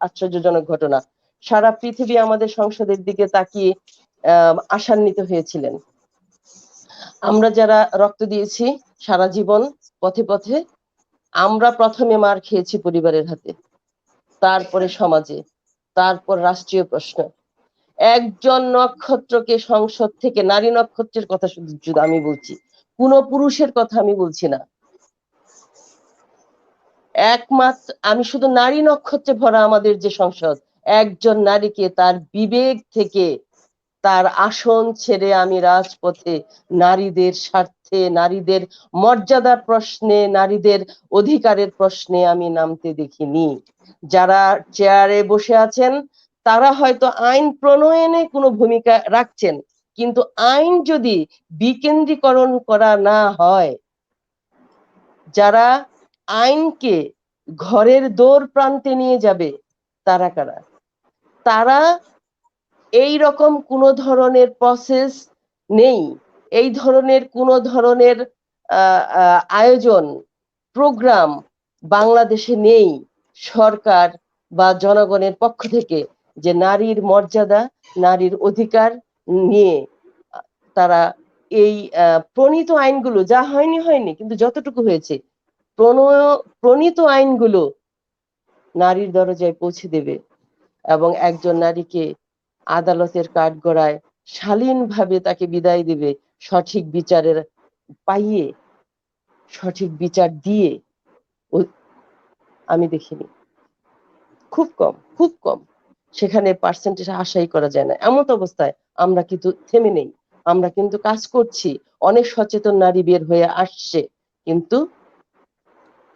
আশ্চর্যজনক ঘটনা। সারা পৃথিবী আমাদের সংসদের দিকে তাকিয়ে আশান্বিত হয়েছিলেন। আমরা যারা রক্ত দিয়েছি সারা জীবন পথে পথে, আমরা প্রথমে মার খেয়েছি পরিবারের হাতে, তারপরে সমাজে, তারপর রাষ্ট্রীয় প্রশ্ন। একজন নক্ষত্রকে সংসদ থেকে, নারী নক্ষত্রের কথা শুধু আমি বলছি, কোনো পুরুষের কথা আমি বলছি না, একমাত্র আমি শুধু নারী নক্ষত্রে ভরা আমাদের যে সংসদ, একজন নারীকে তার বিবেক থেকে তার আসন ছেড়ে আমি রাজপথে নারীদের স্বার্থে, নারীদের মর্যাদার প্রশ্নে, নারীদের অধিকারের প্রশ্নে আমি নামতে দেখিনি। যারা চেয়ারে বসে আছেন তারা হয়তো আইন প্রণয়নে কোনো ভূমিকা রাখছেন, কিন্তু আইন যদি বিকেন্দ্রীকরণ করা না হয়, যারা আইনকে ঘরের দোর প্রান্তে নিয়ে যাবে, তারা কারা? তারা এই রকম কোনো ধরনের প্রসেস নেই, এই ধরনের কোনো ধরনের আয়োজন প্রোগ্রাম বাংলাদেশে নেই সরকার বা জনগণের পক্ষ থেকে, যে নারীর মর্যাদা, নারীর অধিকার নিয়ে তারা এই প্রণীত আইনগুলো, যা হয়নি কিন্তু যতটুকু হয়েছে, প্রণীত আইনগুলো নারীর দরজায় পৌঁছে দেবে এবং একজন নারীকে আদালতের কাঠগড়ায় শালীনভাবে তাকে বিদায় দিবে, সঠিক বিচারের পাইয়ে, সঠিক বিচার দিয়ে। আমি দেখিনি, খুব কম, সেখানে পার্সেন্টেজ আশাই করা যায় না। এমন অবস্থায় আমরা কিন্তু থেমে নেই, আমরা কিন্তু কাজ করছি, অনেক সচেতন নারী বের হয়ে আসছে, কিন্তু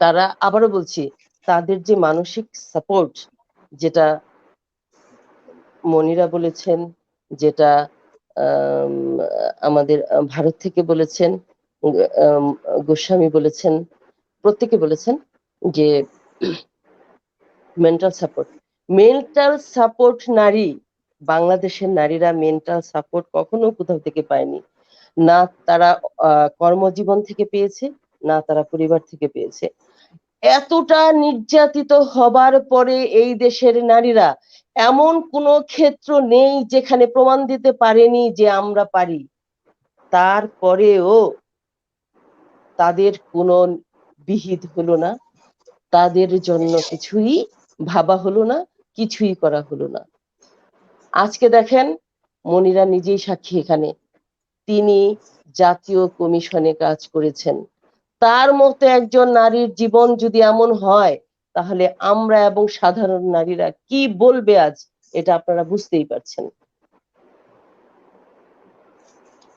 তারা, আবারও বলছি, তাদের যে মানসিক সাপোর্ট, যেটা মনিরা বলেছেন, যেটা আমাদের ভারত থেকে বলেছেন, গোস্বামী বলেছেন, প্রত্যেকে বলেছেন যে মেন্টাল সাপোর্ট নারী, বাংলাদেশের নারীরা মেন্টাল সাপোর্ট কখনো কোথাও থেকে পায়নি, না তারা কর্মজীবন থেকে পেয়েছে, না তারা পরিবার থেকে পেয়েছে। এতটা নির্যাতিত হবার পরে এই দেশের নারীরা এমন কোনো ক্ষেত্র নেই যেখানে প্রমাণ দিতে পারেনি যে আমরা পারি, তারপরেও তাদের কোনো বিহিত হলো না, তাদের জন্য কিছুই ভাবা হলো না, কিছুই করা হলো না। আজকে দেখেন, মনিরা নিজেই সাক্ষী, এখানে তিনি জাতীয় কমিশনে কাজ করেছেন। তার মতো একজন নারীর জীবন যদি এমন হয়, তাহলে আমরা এবং সাধারণ নারীরা কি বলবে আজ, এটা আপনারা বুঝতেই পারছেন।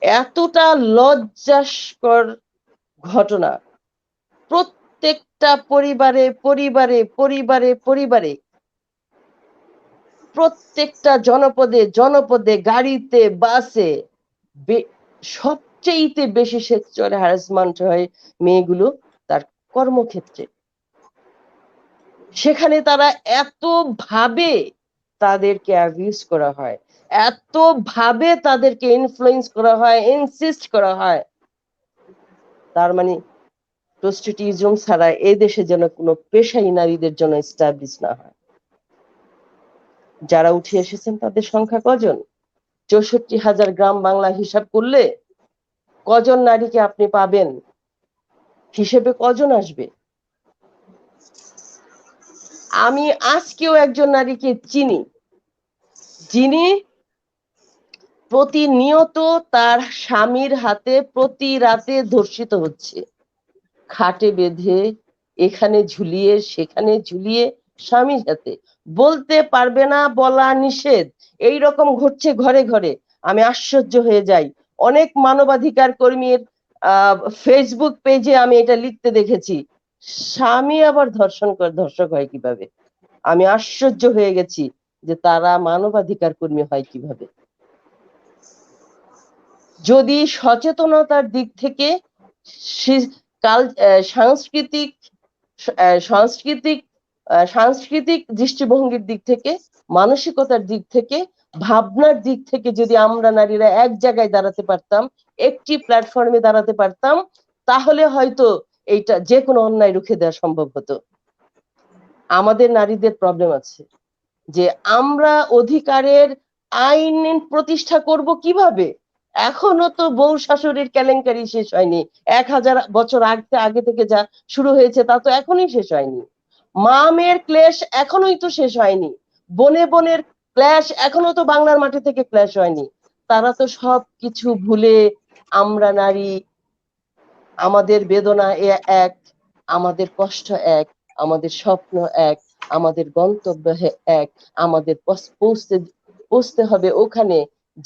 এতটা লজ্জাস্কর ঘটনা, প্রত্যেকটা পরিবারে, প্রত্যেকটা জনপদে, গাড়িতে, বাসে, সব সবচেয়ে বেশি সেক্সুয়াল হ্যারাসমেন্ট হয় মেয়েগুলো তার কর্মক্ষেত্রে। সেখানে তারা এত ভাবে তাদেরকে অ্যাবিউজ করা হয়, এত ভাবে তাদেরকে ইনফ্লুয়েন্স করা হয়, ইনসিস্ট করা হয়। তার মানে প্রস্টিটিউশন ছাড়া এই দেশে যেন কোনো পেশাই নারীদের জন্য এস্টাবলিশ না হয়। যারা উঠে এসেছেন তাদের সংখ্যা কজন? 64,000 গ্রাম বাংলা হিসাব করলে কজন নারীকে আপনি পাবেন? হিসেবে কজন আসবে? আমি আজকেও একজন নারীকে চিনি যিনি প্রতিনিয়ত তার স্বামীর হাতে প্রতি রাতে ধর্ষিত হচ্ছে, খাটে বেঁধে এখানে ঝুলিয়ে সেখানে ঝুলিয়ে স্বামীর হাতে, বলতে পারবে না, বলা নিষেধ, এই রকম ঘটছে ঘরে ঘরে। আমি আশ্চর্য হয়ে যাই। অনেক মানবাধিকার কর্মীর ফেসবুক পেজে আমি এটা লিখতে দেখেছি, স্বামী আবার ধর্ষক হয় কিভাবে। আমি আশ্চর্য হয়ে গেছি যে তারা মানবাধিকার কর্মী হয় কিভাবে। যদি সচেতনতার দিক থেকে সাংস্কৃতিক সাংস্কৃতিক সাংস্কৃতিক দৃষ্টিভঙ্গির দিক থেকে, মানসিকতার দিক থেকে, ভাবনার দিক থেকে যদি আমরা নারীরা এক জায়গায় দাঁড়াতে পারতাম, একটি প্ল্যাটফর্মে দাঁড়াতে পারতাম, তাহলে হয়তো এইটা যে কোনো অন্যায় রুখে দেওয়া সম্ভব হতো। আমাদের নারীদের প্রবলেম আছে যে আমরা অধিকারের আইন প্রতিষ্ঠা করব কিভাবে। এখনো তো বউ শাশুড়ির কেলেঙ্কারি শেষ হয়নি। 1000 বছর আগে থেকে যা শুরু হয়েছে তা তো এখনই শেষ হয়নি। মা মেয়ের ক্লেশ এখনোই তো শেষ হয়নি। বনে বনের ক্লেশ এখনো তো বাংলার মাটি থেকে ক্লেশ হয়নি। তারা তো সব কিছু ভুলে আমরা নারী, আমাদের বেদনা এক, আমাদের কষ্ট এক, আমাদের স্বপ্ন এক, আমাদের গন্তব্য এক, আমাদের পৌঁছতে হবে ওখানে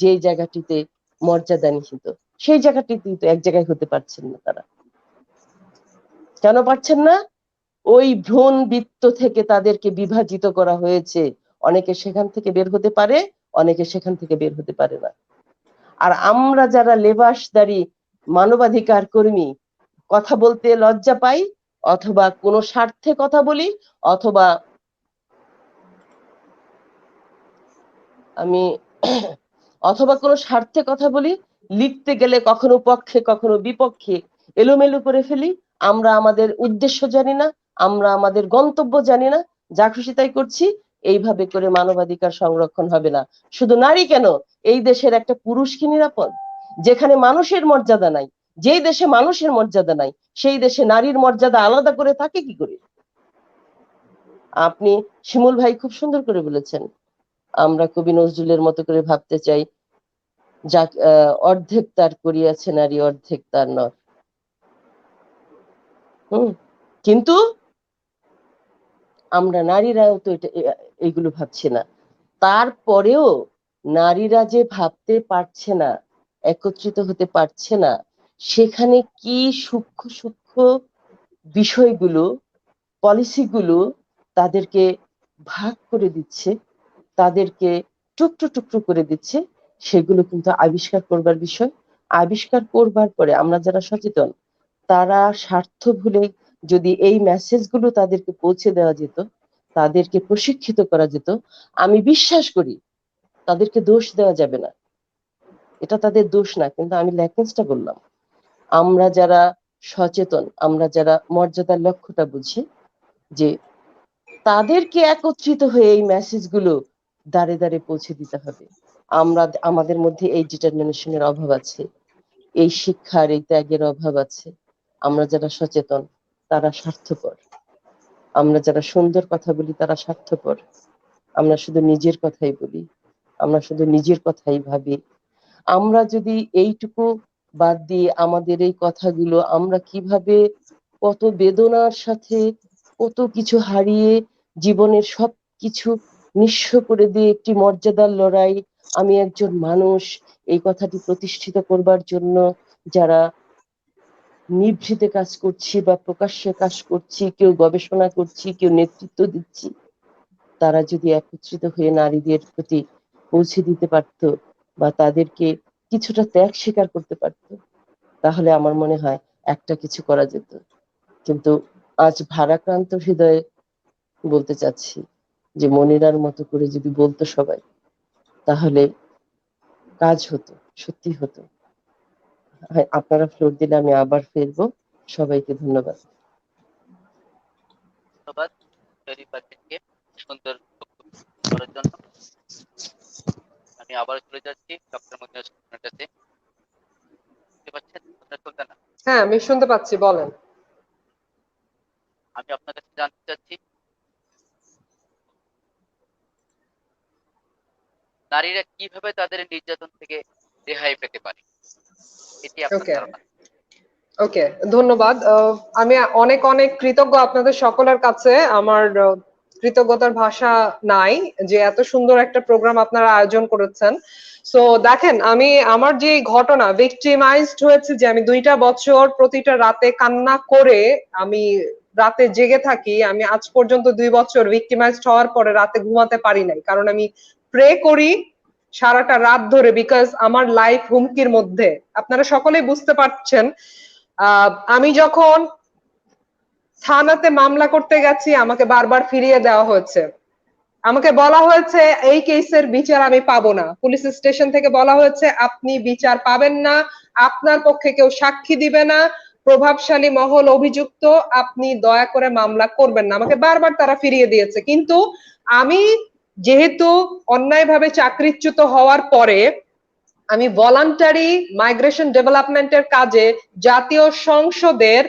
যে জায়গাটিতে মর্যাদা নিহিত। সেই জায়গাটিতে তো এক জায়গায় হতে পারছেন না তারা। কেন পারছেন না? ওই ভ্রূণ বৃত্ত থেকে তাদেরকে বিভাজিত করা হয়েছে। অনেকে সেখান থেকে বের হতে পারে, অনেকে সেখান থেকে বের হতে পারে না। আর আমরা যারা লেবাসদারি মানবাধিকার কর্মী কথা বলতে লজ্জা পাই, অথবা কোনো স্বার্থে কথা বলি, অথবা আমি অথবা কোনো স্বার্থে কথা বলি, লিখতে গেলে কখনো পক্ষে কখনো বিপক্ষে এলোমেলো করে ফেলি। আমরা আমাদের উদ্দেশ্য জানি না, আমরা আমাদের গন্তব্য জানি না, যা খুশি তাই করছি। এইভাবে করে মানবাধিকার সংরক্ষণ হবে না। শুধু নারী কেন, এই দেশের একটা পুরুষ কি নিরাপদ? যেখানে মানুষের মর্যাদা নাই, যেই দেশে মানুষের মর্যাদা নাই, সেই দেশে নারীর মর্যাদা আলাদা করে থাকে কি করে? আপনি শিমুল ভাই খুব সুন্দর করে বলেছেন, আমরা কবি নজরুলের মতো করে ভাবতে চাই, যা অর্ধেক তার করিয়াছে নারী, অর্ধেক তার নর। কিন্তু আমরা নারীরাও তো এইগুলো ভাবছি না। তারপরেও নারীরা যে ভাবতে পারছে না, একত্রিত হতে পারছে না, সেখানে কি সূক্ষ্ম সূক্ষ্ম বিষয়গুলো, পলিসিগুলো তাদেরকে ভাগ করে দিচ্ছে, তাদেরকে টুকরো টুকরো করে দিচ্ছে, সেগুলো কিন্তু আবিষ্কার করবার বিষয়। আবিষ্কার করবার পরে আমরা যারা সচেতন, তারা স্বার্থ ভুলে যদি এই মেসেজগুলো তাদেরকে পৌঁছে দেওয়া যেত, তাদেরকে প্রশিক্ষিত করা যেত, আমি বিশ্বাস করি তাদেরকে দোষ দেওয়া যাবে না, এটা তাদের দোষ না। কিন্তু আমি ল্যাকিংসটা বললাম, আমরা যারা সচেতন, আমরা যারা মর্যাদার লক্ষ্যটা বুঝি, যে তাদেরকে একত্রিত হয়ে এই মেসেজগুলো দাঁড়ে দাঁড়ে পৌঁছে দিতে হবে। আমাদের মধ্যে এই ডিটারমিনেশনের অভাব আছে, এই শিক্ষার এই ত্যাগের অভাব আছে। আমরা যারা সচেতন তারা স্বার্থপর, আমরা যারা সুন্দর কথা বলি তারা স্বার্থপর। আমরা শুধু নিজের কথাই বলি, আমরা শুধু নিজের কথাই ভাবি। আমরা যদি এইটুকু বাদ দিয়ে আমাদের এই কথাগুলো আমরা কিভাবে কত বেদনার সাথে কত কিছু হারিয়ে জীবনের সব কিছু নিঃস্ব করে দিয়ে একটি মর্যাদার লড়াই, আমি একজন মানুষ, এই কথাটি প্রতিষ্ঠিত করবার জন্য যারা নিভৃতে কাজ করছি বা প্রকাশ্যে কাজ করছি, কেউ গবেষণা করছি, কেউ নেতৃত্ব দিচ্ছি, তারা যদি একত্রিত হয়ে নারীদের প্রতি পৌঁছে দিতে পারত বা তাদেরকে কিছুটা ত্যাগ স্বীকার করতে পারত, তাহলে আমার মনে হয় একটা কিছু করা যেত। কিন্তু আজ ভারাক্রান্ত হৃদয়ে বলতে চাচ্ছি যে মনিরার মতো করে যদি বলতো সবাই, তাহলে কাজ হতো, সত্যি হতো। হ্যাঁ, আপনারা ফ্লোর দিলে আমি আবার ফিরবো। সবাইকে ধন্যবাদ। ধন্যবাদ শরীফ পারভীনকে সুন্দর বক্তব্য করার জন্য। আমি আবার চলে যাচ্ছি ডক্টর মনিরা সুলতানার কাছে। শুনতে পাচ্ছেন ডক্টর সুলতানা? হ্যাঁ, আমি শুনতে পাচ্ছি, বলেন। আমি আপনার কাছে জানতে চাচ্ছি, নারীরা কিভাবে তাদের নির্যাতন থেকে রেহাই পেতে পারে, এটি আপনার ওকে, ধারণা? ওকে, ধন্যবাদ। আমি অনেক অনেক কৃতজ্ঞ আপনাদের সকলের কাছে। আমার কৃতজ্ঞতার ভাষা নাই যে এত সুন্দর একটা প্রোগ্রাম আপনারা আয়োজন করেছেন। সো দেখেন, আমি আমার যে ঘটনা ভিকটিমাইজড হয়েছে, যে আমি 2টা বছর প্রতিটা রাতে কান্না করে আমি রাতে জেগে থাকি। আমি আজ পর্যন্ত 2 বছর ভিকটিমাইজড হওয়ার পরে রাতে ঘুমাতে পারি নাই, কারণ আমি প্রে করি সারাটা রাত ধরে, বিকজ আমার লাইফ হুমকির মধ্যে। আপনারা সকলেই বুঝতে পারছেন। আমি যখন থানাতে মামলা করতে গেছি, আমাকে বারবার ফিরিয়ে দেওয়া হয়েছে। আমাকে বলা হয়েছে এই কেসের বিচার আমি পাবো না। পুলিশ স্টেশন থেকে বলা হয়েছে আপনি বিচার পাবেন না, আপনার পক্ষে কেউ সাক্ষী দিবে না, প্রভাবশালী মহল অভিযুক্ত, আপনি দয়া করে মামলা করবেন না। আমাকে বারবার তারা ফিরিয়ে দিয়েছে। কিন্তু আমি যেহেতু অন্যায়ভাবে চাকরিচ্যুত হওয়ার পরে আমি ভলান্টারি মাইগ্রেশন ডেভেলপমেন্টের কাজে জাতীয় সংসদের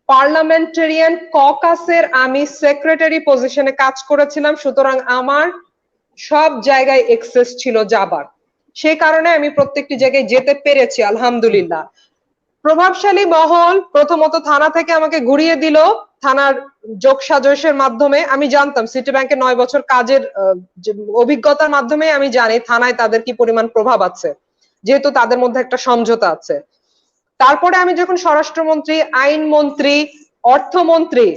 পার্লামেন্টারিয়ান ককাসের আমি সেক্রেটারি পজিশনে কাজ করেছিলাম, সুতরাং আমার সব জায়গায় এক্সেস ছিল যাবার। সেই কারণে আমি প্রত্যেকটি জায়গায় যেতে পেরেছি, আলহামদুলিল্লাহ। প্রভাবশালী মহল প্রথমত থানা থেকে আমাকে ঘুরিয়ে দিল থানার যোগসাজশের মাধ্যমে। আমি জানতাম সিটি ব্যাংকে 9 বছর কাজের অভিজ্ঞতার মাধ্যমে আমি জানি থানায় তাদের কি পরিমাণ প্রভাব আছে, যেহেতু তাদের মধ্যে একটা সমঝোতা আছে। তারপরে আমি যখন স্বরাষ্ট্রমন্ত্রী, আইনমন্ত্রী, অর্থমন্ত্রী,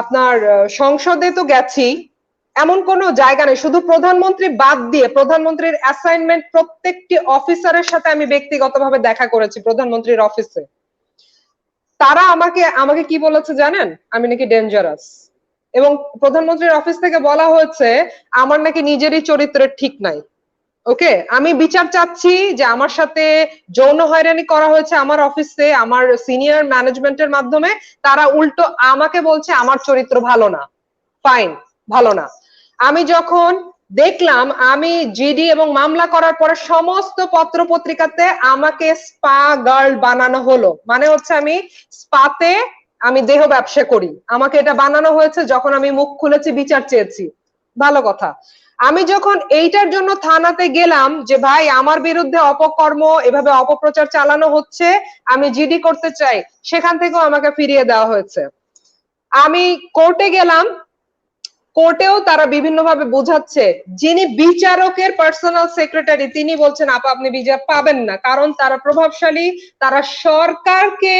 আপনার সংসদে তো গেছি, এমন কোনো জায়গা নেই, শুধু প্রধানমন্ত্রী বাদ দিয়ে প্রধানমন্ত্রীর অ্যাসাইনমেন্ট প্রত্যেকটি অফিসারের সাথে আমি ব্যক্তিগতভাবে দেখা করেছি প্রধানমন্ত্রীর অফিসে। তারা আমাকে কি বলেছে জানেন? আমি নাকি ডেঞ্জারাস। এবং প্রধানমন্ত্রীর অফিস থেকে বলা হয়েছে আমার নাকি নিজেরই চরিত্রের ঠিক নাই। ওকে, আমি বিচার চাচ্ছি যে আমার সাথে যৌন হয়রানি করা হয়েছে আমার অফিসে, আমার সিনিয়র ম্যানেজমেন্টের মাধ্যমে। তারা উল্টো আমাকে বলছে আমার চরিত্র ভালো না। ফাইন, ভালো না। আমি যখন দেখলাম আমি জিডি এবং মামলা করার পরে সমস্ত পত্র পত্রিকাতে আমাকে স্পা গার্ল বানানো হলো, মানে হচ্ছে আমি স্পাতে আমি দেহ ব্যবসা করি, আমাকে এটা বানানো হয়েছে যখন আমি মুখ খুলেছি, বিচার চেয়েছি। ভালো কথা। আমি যখন এইটার জন্য থানাতে গেলাম যে ভাই আমার বিরুদ্ধে অপকর্ম, এভাবে অপপ্রচার চালানো হচ্ছে, আমি জিডি করতে চাই, সেখান থেকেও আমাকে ফিরিয়ে দেওয়া হয়েছে। আমি কোর্টে গেলাম, কোর্টেও তারা বিভিন্নভাবে বোঝাচ্ছে। যিনি বিচারকের পার্সোনাল সেক্রেটারি তিনি বলছেন আপা আপনি বিচার পাবেন না, কারণ তারা প্রভাবশালী, তারা সরকারকে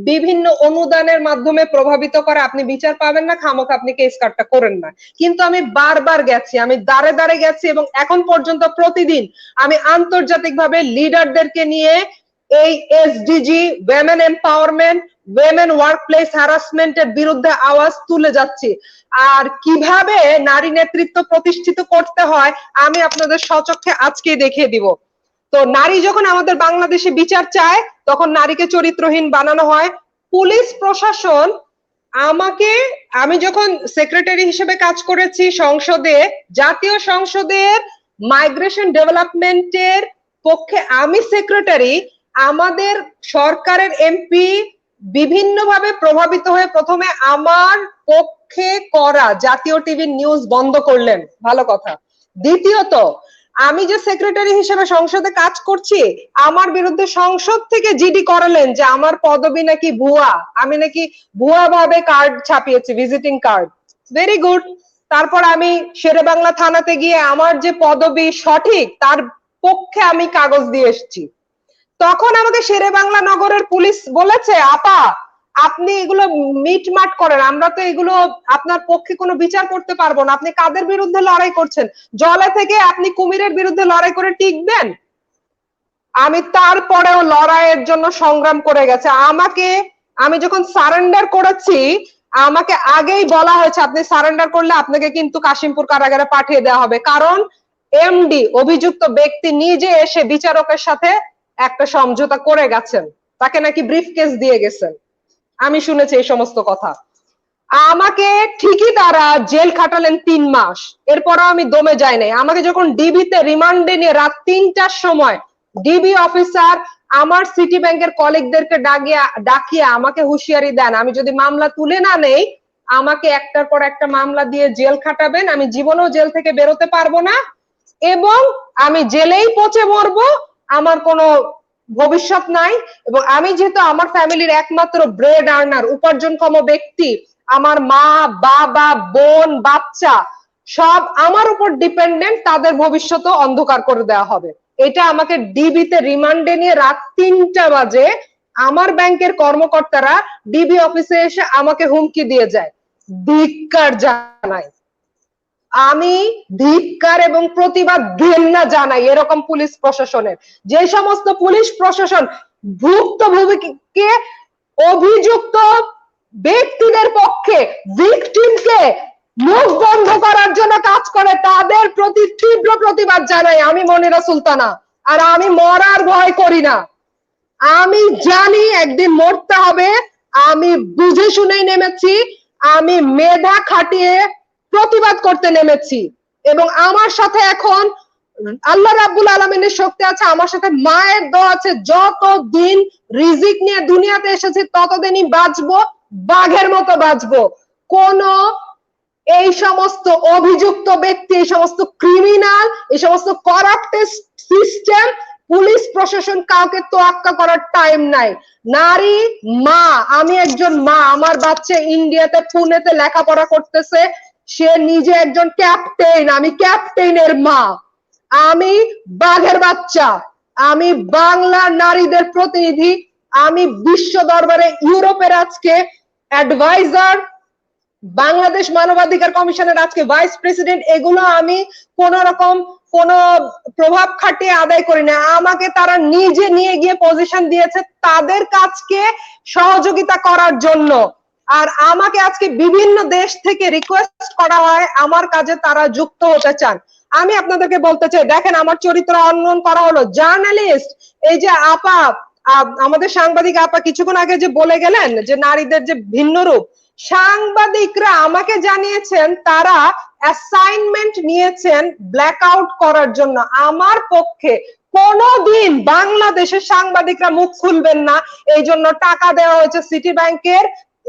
বিভিন্ন অনুদানের মাধ্যমে প্রভাবিত করে, আপনি বিচার পাবেন না, খামোখা আপনি কেস কাটটা করেন না। কিন্তু আমি বারবার গেছি, আমি দাঁড়ে দাঁড়ে গেছি, এবং এখন পর্যন্ত প্রতিদিন আমি আন্তর্জাতিকভাবে লিডারদেরকে নিয়ে এই SDG, women empowerment, women workplace হ্যারাসমেন্টের বিরুদ্ধে আওয়াজ তুলে যাচ্ছি। আর কিভাবে নারী নেতৃত্ব প্রতিষ্ঠিত করতে হয় আমি আপনাদের স্বচক্ষে আজকেই দেখিয়ে দিব। তো নারী যখন আমাদের বাংলাদেশে বিচার চায় তখন নারীকে চরিত্রহীন বানানো হয়। পুলিশ প্রশাসন আমাকে, আমি যখন সেক্রেটারি হিসেবে কাজ করেছি সংসদে, জাতীয় সংসদের মাইগ্রেশন ডেভেলপমেন্টের পক্ষে আমি সেক্রেটারি, আমাদের সরকারের এমপি বিভিন্নভাবে প্রভাবিত হয়ে প্রথমে আমার পক্ষে করা জাতীয় টিভির নিউজ বন্ধ করলেন। ভালো কথা। দ্বিতীয়ত, আমি যে সেক্রেটারি হিসেবে সংসদে কাজ করছি আমার বিরুদ্ধে সংসদ থেকে জিডি করালেন যে আমার পদবি নাকি ভুয়া, আমি নাকি ভুয়া ভাবে কার্ড ছাপিয়েছি, ভিজিটিং কার্ড। Very good. তারপর আমি শেরে বাংলা থানাতে গিয়ে আমার যে পদবি সঠিক তার পক্ষে আমি কাগজ দিয়ে এসেছি। তখন আমাকে শেরে বাংলা নগরের পুলিশ বলেছে আপা আপনি এগুলো মিটমাট করেন, আমরা তো এগুলো আপনার পক্ষে কোনো বিচার করতে পারবো না, আপনি কাদের বিরুদ্ধে লড়াই করছেন, জলে থেকে আপনি কুমিরের বিরুদ্ধে লড়াই করে টিকবেন? আমি তারপরেও লড়াইয়ের জন্য সংগ্রাম করে গেছে। আমি যখন সারেন্ডার করেছি, আমাকে আগেই বলা হয়েছে আপনি সারেন্ডার করলে আপনাকে কিন্তু কাশিমপুর কারাগারে পাঠিয়ে দেওয়া হবে, কারণ এমডি অভিযুক্ত ব্যক্তি নিজে এসে বিচারকের সাথে একটা সমঝোতা করে গেছেন, তাকে নাকি ব্রিফকেস দিয়ে গেছেন। আমি শুনেছি এই সমস্ত কথা। আমাকে ঠিকই তারা জেল খাটালেন 3 মাস, এরপরও আমি দমে যাই নাই। আমাকে যখন ডিবিতে রিমান্ডে নিয়ে রাত 3টার সময় ডিবি অফিসার আমার সিটি ব্যাংকের কলিগদেরকে ডাকিয়ে আমাকে হুঁশিয়ারি দেন, আমি যদি মামলা তুলে না নেই আমাকে একটার পর একটা মামলা দিয়ে জেল খাটাবেন, আমি জীবনেও জেল থেকে বেরোতে পারবো না এবং আমি জেলেই পচে মরবো, আমার কোনো ভবিষ্যৎ নাই। এবং আমি যেহেতু আমার ফ্যামিলির একমাত্র ব্রেড আর্নার, উপার্জনক্ষম ব্যক্তি, আমার মা বাবা বোন বাচ্চা সব আমার উপর ডিপেন্ডেন্ট, তাদের ভবিষ্যৎও অন্ধকার করে দেওয়া হবে। এটা আমাকে ডিবিতে রিমান্ডে নিয়ে রাত 3টা বাজে আমার ব্যাংকের কর্মকর্তারা ডিবি অফিসে এসে আমাকে হুমকি দিয়ে যায়। ধিক্কার জানাই, আমি ধিক্কার এবং প্রতিবাদ ঘেন্না জানাই এরকম পুলিশ প্রশাসনের। যে সমস্ত পুলিশ প্রশাসন ভুক্তভোগীকে অভিযুক্ত ব্যক্তিদের পক্ষে ভিকটিমকে মুখ বন্ধ করার জন্য কাজ করে, তাদের প্রতি তীব্র প্রতিবাদ জানাই আমি মনিরা সুলতানা। আর আমি মরার ভয় করি না, আমি জানি একদিন মরতে হবে, আমি বুঝে শুনেই নেমেছি, আমি মেধা খাটিয়ে প্রতিবাদ করতে নেমেছি এবং আমার সাথে এখন আল্লাহ রাব্বুল আলামিনের শক্তি আছে, আমার সাথে মায়ের দোয়া আছে। যতদিন রিজিক নিয়ে দুনিয়াতে এসেছি ততদিনই বাঁচবো, বাঘের মতো বাঁচবো। কোন এই সমস্ত অভিযুক্ত ব্যক্তি, এই সমস্ত ক্রিমিনাল, এই সমস্ত করাপ্টেড সিস্টেম, পুলিশ প্রশাসন কাউকে তোয়াক্কা করার টাইম নাই। নারী মা, আমি একজন মা, আমার বাচ্চা ইন্ডিয়াতে পুনেতে লেখাপড়া করতেছে, সে নিজে একজন ক্যাপ্টেন, আমি ক্যাপ্টেনের মা, আমি বাঘের বাচ্চা, আমি বাংলার নারীদের প্রতিনিধি, আমি বিশ্ব দরবারে ইউরোপের আজকে অ্যাডভাইজার, বাংলাদেশ মানবাধিকার কমিশনের আজকে ভাইস প্রেসিডেন্ট। এগুলো আমি কোন রকম কোন প্রভাব খাটিয়ে আদায় করি না, আমাকে তারা নিজে নিয়ে গিয়ে পজিশন দিয়েছে তাদের কাজকে সহযোগিতা করার জন্য। আর আমাকে আজকে বিভিন্ন দেশ থেকে রিকোয়েস্ট করা হয় আমার কাজে তারা যুক্ত হতে চান। আমি আপনাদেরকে বলতে চাই, দেখেন আমার চরিত্র অন্বয়ন করা হলো, জার্নালিস্ট, এই যে আপা আমাদের সাংবাদিক আপা কিছুক্ষণ আগে যে বলে গেলেন যে নারীদের যে ভিন্ন রূপ, সাংবাদিকরা আমাকে জানিয়েছেন তারা অ্যাসাইনমেন্ট নিয়েছেন ব্ল্যাকআউট করার জন্য। আমার পক্ষে কোনদিন বাংলাদেশের সাংবাদিকরা মুখ খুলবেন না, এই জন্য টাকা দেওয়া হয়েছে সিটি ব্যাংকের,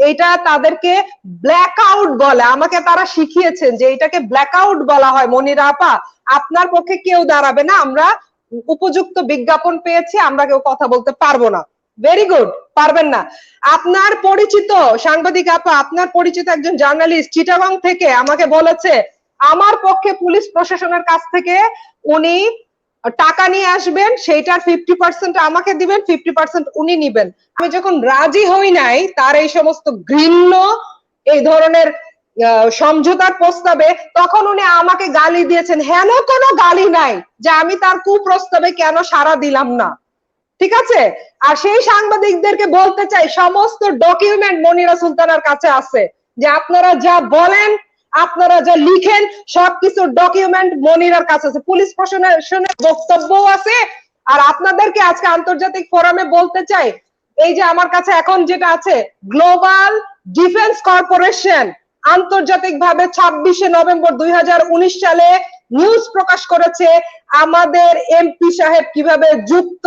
এটা তাদেরকে ব্ল্যাকআউট বলে, আমাকে তারা শিখিয়েছেন যে এটাকে ব্ল্যাকআউট বলা হয়। মনিরা আপা, আপনার পক্ষে কেউ দাঁড়াবে না, আমরা উপযুক্ত বিজ্ঞাপন পেয়েছি, আমরা কেউ কথা বলতে পারবো না। ভেরি গুড, পারবেন না। আপনার পরিচিত সাংবাদিক আপা, আপনার পরিচিত একজন জার্নালিস্ট চিটাগং থেকে আমাকে বলেছে আমার পক্ষে পুলিশ প্রশাসনের কাছ থেকে উনি টাকা নিয়ে আসবেন, সেইটার 50% আমাকে দিবেন, 50% উনি নিবেন। আমি যখন রাজি হই নাই তার এই সমস্ত ঘৃণ্য এই ধরনের সমঝোতার প্রস্তাবে, তখন উনি আমাকে গালি দিয়েছেন। হেন কোনো গালি নাই যে আমি তার কুপ্রস্তাবে কেন সাড়া দিলাম না, ঠিক আছে? আর সেই সাংবাদিকদেরকে বলতে চাই, সমস্ত ডকুমেন্ট মনিরা সুলতানার কাছে আছে, যে আপনারা যা বলেন, আপনারা যা লিখেন, সবকিছু ডকুমেন্ট মনিরার কাছে আছে, পুলিশ প্রশাসনের বক্তব্যও আছে। আর আপনাদেরকে আজকে আন্তর্জাতিক ফোরামে বলতে চাই, এই যে আমার কাছে এখন যেটা আছে, গ্লোবাল ডিফেন্স কর্পোরেশন আন্তর্জাতিকভাবে 26শে নভেম্বর 2019 সালে নিউজ প্রকাশ করেছে আমাদের এমপি সাহেব কিভাবে যুক্ত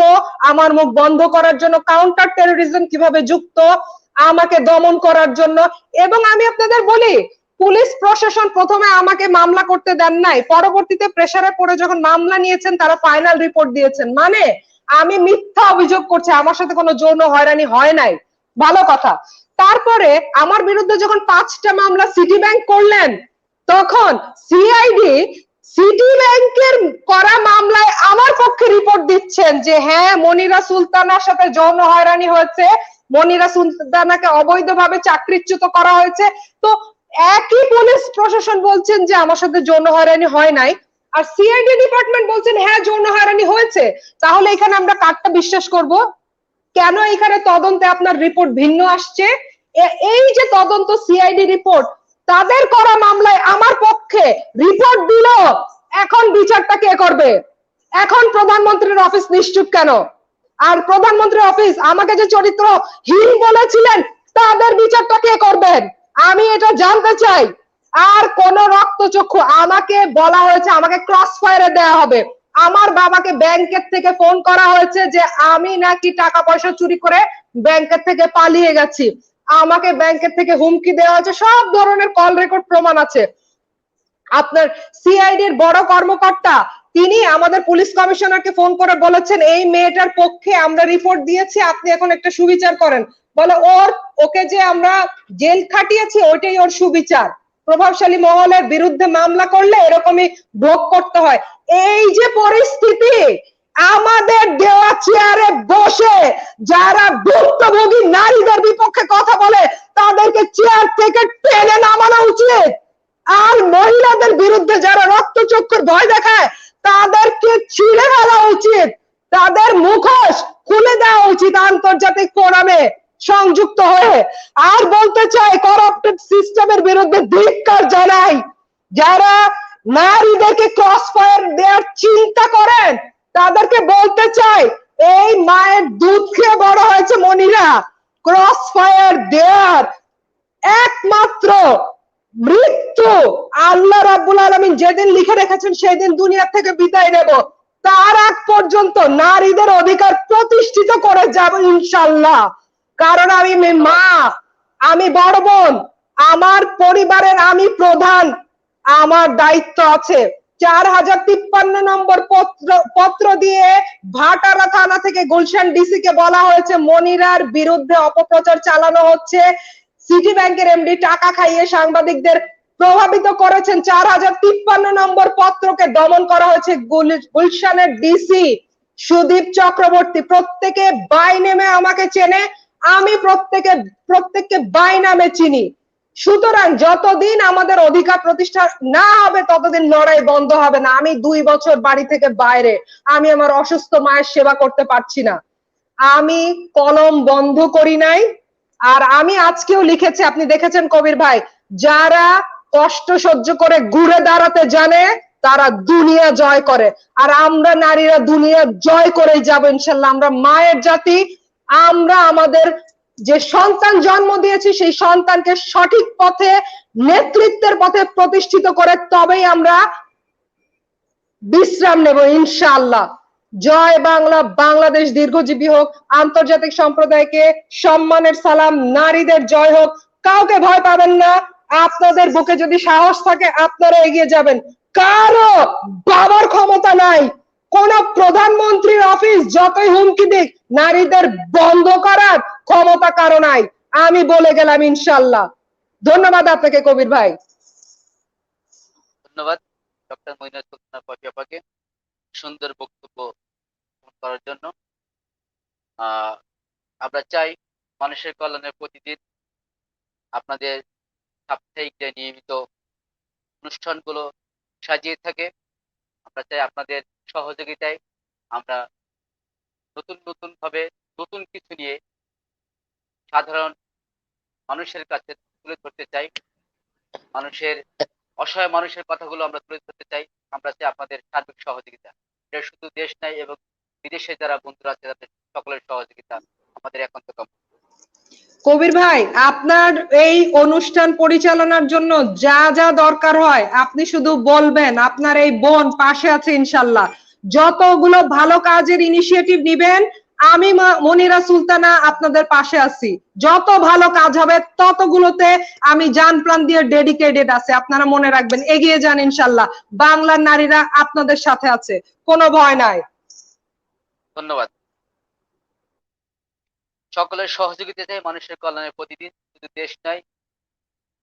আমার মুখ বন্ধ করার জন্য, কাউন্টার টেরোরিজম কিভাবে যুক্ত আমাকে দমন করার জন্য। এবং আমি আপনাদের বলি, পুলিশ প্রশাসন প্রথমে আমাকে মামলা করতে দেন নাই, পরবর্তীতে প্রেসারে পড়ে যখন মামলা নিয়েছেন তারা ফাইনাল রিপোর্ট দিয়েছেন, মানে আমি মিথ্যা অভিযোগ করছি, আমার সাথে কোনো যৌন হয়রানি হয় নাই, ভালো কথা। তারপরে আমার বিরুদ্ধে যখন 5টা মামলা সিটি ব্যাংক করলেন, তখন সিআইডি সিটি ব্যাংকের করা মামলায় আমার পক্ষে রিপোর্ট দিচ্ছেন যে হ্যাঁ মনিরা সুলতানার সাথে যৌন হয়রানি হয়েছে, মনিরা সুলতানাকে অবৈধভাবে চাকরিচ্যুত করা হয়েছে। তো একই পুলিশ প্রশাসন বলছেন যে আমার সাথে যৌন হয়রানি হয় নাই, আর সিআইডি ডিপার্টমেন্ট বলছেন হ্যাঁ যৌন হয়রানি হয়েছে, তাহলে এখানে আমরা কারটা বিশ্বাস করব? কেন এখানে তদন্তে আপনার রিপোর্ট ভিন্ন আসছে? এই যে তদন্ত সিআইডি রিপোর্ট, তাদের করা মামলায় আমার পক্ষে রিপোর্ট দিল, এখন বিচারটা কে করবে? এখন প্রধানমন্ত্রীর অফিস নিশ্চুপ কেন? আর প্রধানমন্ত্রীর অফিস আমাকে যে চরিত্রহীন বলেছিলেন, তাদের বিচারটা কে করবেন? আমি এটা জানতে চাই। আর কোন রক্তচক্ষু, আমাকে বলা হয়েছে আমাকে ক্রস ফায়ারে দেওয়া হবে। আমার বাবাকে ব্যাংকের থেকে ফোন করা হয়েছে যে আমি নাকি টাকা পয়সা চুরি করে ব্যাংকের থেকে পালিয়ে গেছি, আমাকে ব্যাংকের থেকে হুমকি দেওয়া হয়েছে, সব ধরনের কল রেকর্ড প্রমাণ আছে। আপনার সিআইডির বড় কর্মকর্তা তিনি আমাদের পুলিশ কমিশনারকে ফোন করে বলেছেন এই মেয়েটার পক্ষে আমরা রিপোর্ট দিয়েছি, আপনি এখন একটা সুবিচার করেন। বলে ওকে যে আমরা জেল খাটিয়েছি ওইটাই ওর সুবিচার। প্রভাবশালী মহলের বিরুদ্ধে মামলা করলে এরকমই ভোগ করতে হয়। এই যে পরিস্থিতি, আমাদের দেওয়া চেয়ারে বসে যারা ভুক্তভোগী নারীদের বিপক্ষে কথা বলে তাদেরকে চেয়ার থেকে টেনে নামানো উচিত। আর মহিলাদের বিরুদ্ধে যারা রক্তচক্ষুর ভয় দেখায় তাদেরকে ছিঁড়ে ফেলা উচিত, তাদের মুখোশ খুলে দেওয়া উচিত আন্তর্জাতিক ফোরামে সংযুক্ত হয়ে। আর বলতে চাই করাপ্টেড সিস্টেমের বিরুদ্ধে ধিক্কার জানাই। যারা নারীদেরকে ক্রস ফায়ার দেওয়ার চিন্তা করেন তাদেরকে বলতে চাই এই মায়ের দুধ খেয়ে বড় হয়েছে মনিরা, ক্রস ফায়ার দেওয়ার একমাত্র মৃত্যু আল্লাহ রাব্বুল আলামিন যেদিন লিখে রেখেছেন সেদিন দুনিয়া থেকে বিদায় নেব, তার আগ পর্যন্ত নারীদের অধিকার প্রতিষ্ঠিত করে যাব ইনশাআল্লাহ। কারণ আমি মা, আমি বড় বোন, আমার পরিবারের আমি প্রধান, আমার দায়িত্ব আছে। 4053 নম্বর পত্র দিয়ে ভাটারা থানা থেকে গুলশান ডিসি কে বলা হয়েছে মনিরার বিরুদ্ধে অপপ্রচার চালানো হচ্ছে, সিটি ব্যাংকের এমডি টাকা খাইয়ে সাংবাদিকদের প্রভাবিত করেছেন। 4053 নম্বর পত্রকে দমন করা হয়েছে গুলশানের ডিসি সুদীপ চক্রবর্তী। প্রত্যেকে বাই নেমে আমাকে চেনে, আমি প্রত্যেককে বাই নামে চিনি। সুতরাং যতদিন আমাদের অধিকার প্রতিষ্ঠা না হবে ততদিন লড়াই বন্ধ হবে না। আমি 2 বছর বাড়ি থেকে বাইরে, আমি আমার অসুস্থ মায়ের সেবা করতে পারছি না, আমি কলম বন্ধ করি নাই। আর আমি আজকেও লিখেছি, আপনি দেখেছেন কবির ভাই, যারা কষ্ট সহ্য করে ঘুরে দাঁড়াতে জানে তারা দুনিয়া জয় করে। আর আমরা নারীরা দুনিয়া জয় করেই যাব ইনশাল্লাহ। আমরা মায়ের জাতি, আমরা আমাদের যে সন্তান জন্ম দিয়েছি সেই সন্তানকে সঠিক পথে, নেতৃত্বের পথে প্রতিষ্ঠিত করে তবেই আমরা বিশ্রাম নেব ইনশাআল্লাহ। জয় বাংলা, বাংলাদেশ দীর্ঘজীবী হোক, আন্তর্জাতিক সম্প্রদায়কে সম্মানের সালাম, নারীদের জয় হোক। কাউকে ভয় পাবেন না, আপনাদের বুকে যদি সাহস থাকে আপনারা এগিয়ে যাবেন। কারো বাবার ক্ষমতা নাই, কোন প্রধানমন্ত্রীর অফিস যতই হুমকি দিক নারীদের বন্ধ করার ক্ষমতা কারো নাই। আমি বলে গেলাম ইনশাআল্লাহ। ধন্যবাদ আপনাকে কবির ভাই। ধন্যবাদ ডক্টর মইনুল সুলতানা পপি আপাকে সুন্দর বক্তব্য করার জন্য। আমরা চাই মানুষের কল্যাণে প্রতিদিন আপনাদের সাপ্তাহিক যে নিয়মিত অনুষ্ঠানগুলো সাজিয়ে থাকে। আমরা চাই আপনাদের সহযোগিতায় আমরা নতুন ভাবে নতুন কিছু নিয়ে সাধারণ মানুষের কাছে তুলে ধরতে চাই। মানুষের অসহায় মানুষের কথাগুলো আমরা তুলে ধরতে চাই। আমরা চাই আপনাদের সার্বিক সহযোগিতা। এটা শুধু দেশ নাই এবং বিদেশে যারা বন্ধুরা আছে তাদের সকলের সহযোগিতা আমাদের একান্ত কাম্য। কবির ভাই, আপনার এই অনুষ্ঠান পরিচালনার জন্য যা যা দরকার হয় আপনি শুধু বলবেন, আপনার এই বোন পাশে আছে ইনশাল্লাহ। যতগুলো ভালো কাজের ইনিশিয়েটিভ নিবেন আমি মনিরা সুলতানা আপনাদের পাশে আছি। যত ভালো কাজ হবে ততগুলোতে আমি জান প্রাণ দিয়ে ডেডিকেটেড আছে, আপনারা মনে রাখবেন। এগিয়ে যান ইনশাল্লাহ, বাংলার নারীরা আপনাদের সাথে আছে, কোনো ভয় নাই। ধন্যবাদ। সকলের সহযোগিতায় মানুষের কল্যাণে প্রতিদিন শুধু দেশ নয়,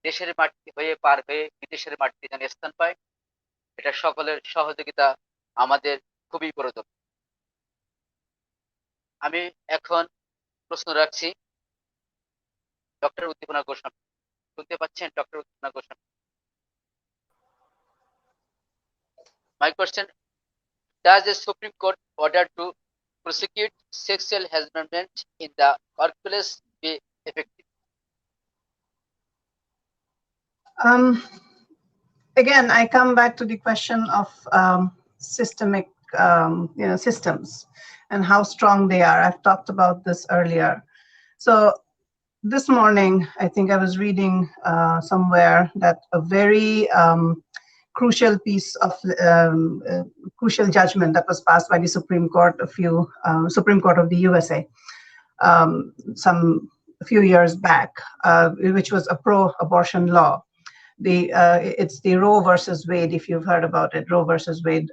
দেশের মাটি হয়ে পার হয়ে বিদেশের মাটিতে যেন স্থান পায়, এটা সকলের সহযোগিতা আমাদের খুবই প্রয়োজন। আমি এখন প্রশ্ন রাখছি ডক্টর উদ্দীপনা গোস্বামী। শুনতে পাচ্ছেন ডক্টর উদ্দীপনা Goswami? My question: does the Supreme Court order to prosecute sexual harassment in the workplace be effective? Um, Again, I come back to the question of systemic, systems and how strong they are. I've talked about this earlier. So this morning, I think I was reading somewhere that a very crucial piece of crucial judgment that was passed by the Supreme Court Supreme Court of the USA a few years back, which was a pro-abortion law. It's the Roe versus Wade, if you've heard about it, Roe versus Wade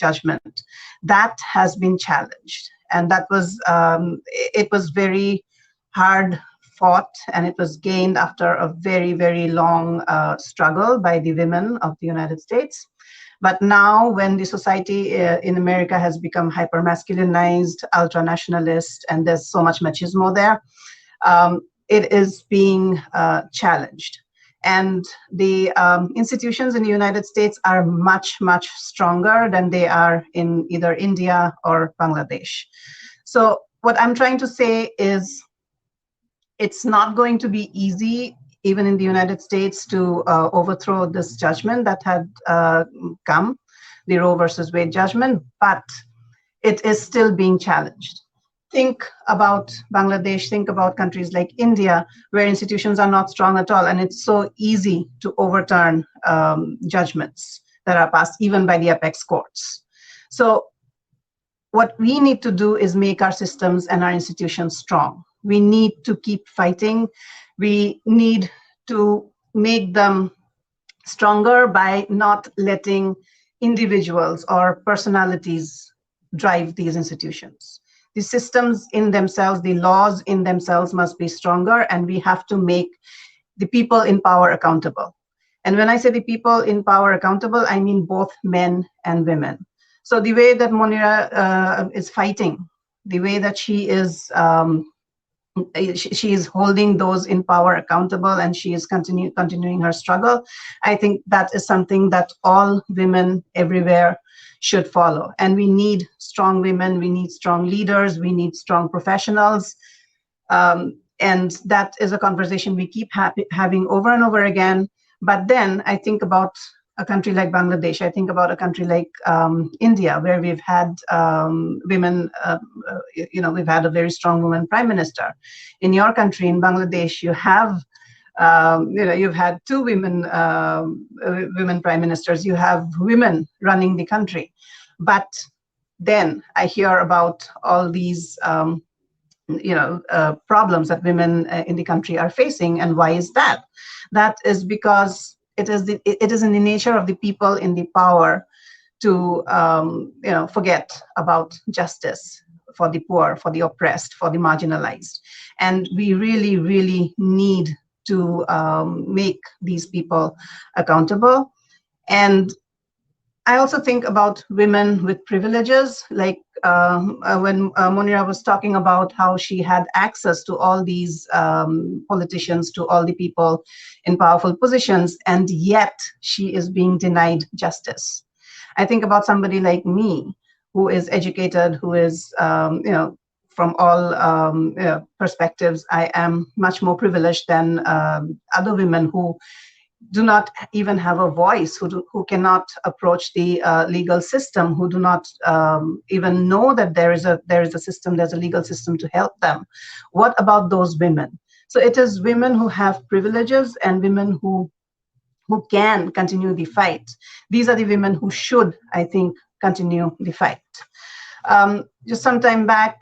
judgment. That has been challenged, and that was it was very hard fought, and it was gained after a very, very long struggle by the women of the United States. But now, when the society in America has become hyper-masculinized, ultra-nationalist, and there's so much machismo there, it is being challenged. And the institutions in the United States are much, much stronger than they are in either India or Bangladesh. So what I'm trying to say is it's not going to be easy, even in the United States, to overthrow this judgment that had come, the Roe versus Wade judgment, but it is still being challenged. Think about Bangladesh, think about countries like India, where institutions are not strong at all, and it's so easy to overturn judgments that are passed even by the apex courts. So what we need to do is make our systems and our institutions strong. We need to keep fighting. We need to make them stronger by not letting individuals or personalities drive these institutions. The systems in themselves, the laws in themselves must be stronger, and we have to make the people in power accountable. And when I say the people in power accountable, I mean both men and women. So the way that Monira is fighting, the way that she is holding those in power accountable, and she is continuing her struggle, I think that is something that all women everywhere should follow. And we need strong women, we need strong leaders, we need strong professionals. And that is a conversation we keep having over and over again. But then I think about a country like Bangladesh, I think about a country like India, where we've had women, we've had a very strong woman prime minister. In your country, in Bangladesh, you have you've had two women prime ministers. You have women running the country, but then I hear about all these problems that women in the country are facing. And why is that? That is because it is in the nature of the people in the power to forget about justice for the poor, for the oppressed, for the marginalized. And we really, really need to make these people accountable. And I also think about women with privileges, like when Monira was talking about how she had access to all these politicians, to all the people in powerful positions, and yet she is being denied justice. I think about somebody like me, who is educated, who is, from all perspectives, I am much more privileged than other women who do not even have a voice, who cannot approach the legal system, who do not even know that there is a system, there's a legal system to help them. What about those women? So it is women who have privileges and women who can continue the fight. These are the women who should, I think, continue the fight. Just some time back,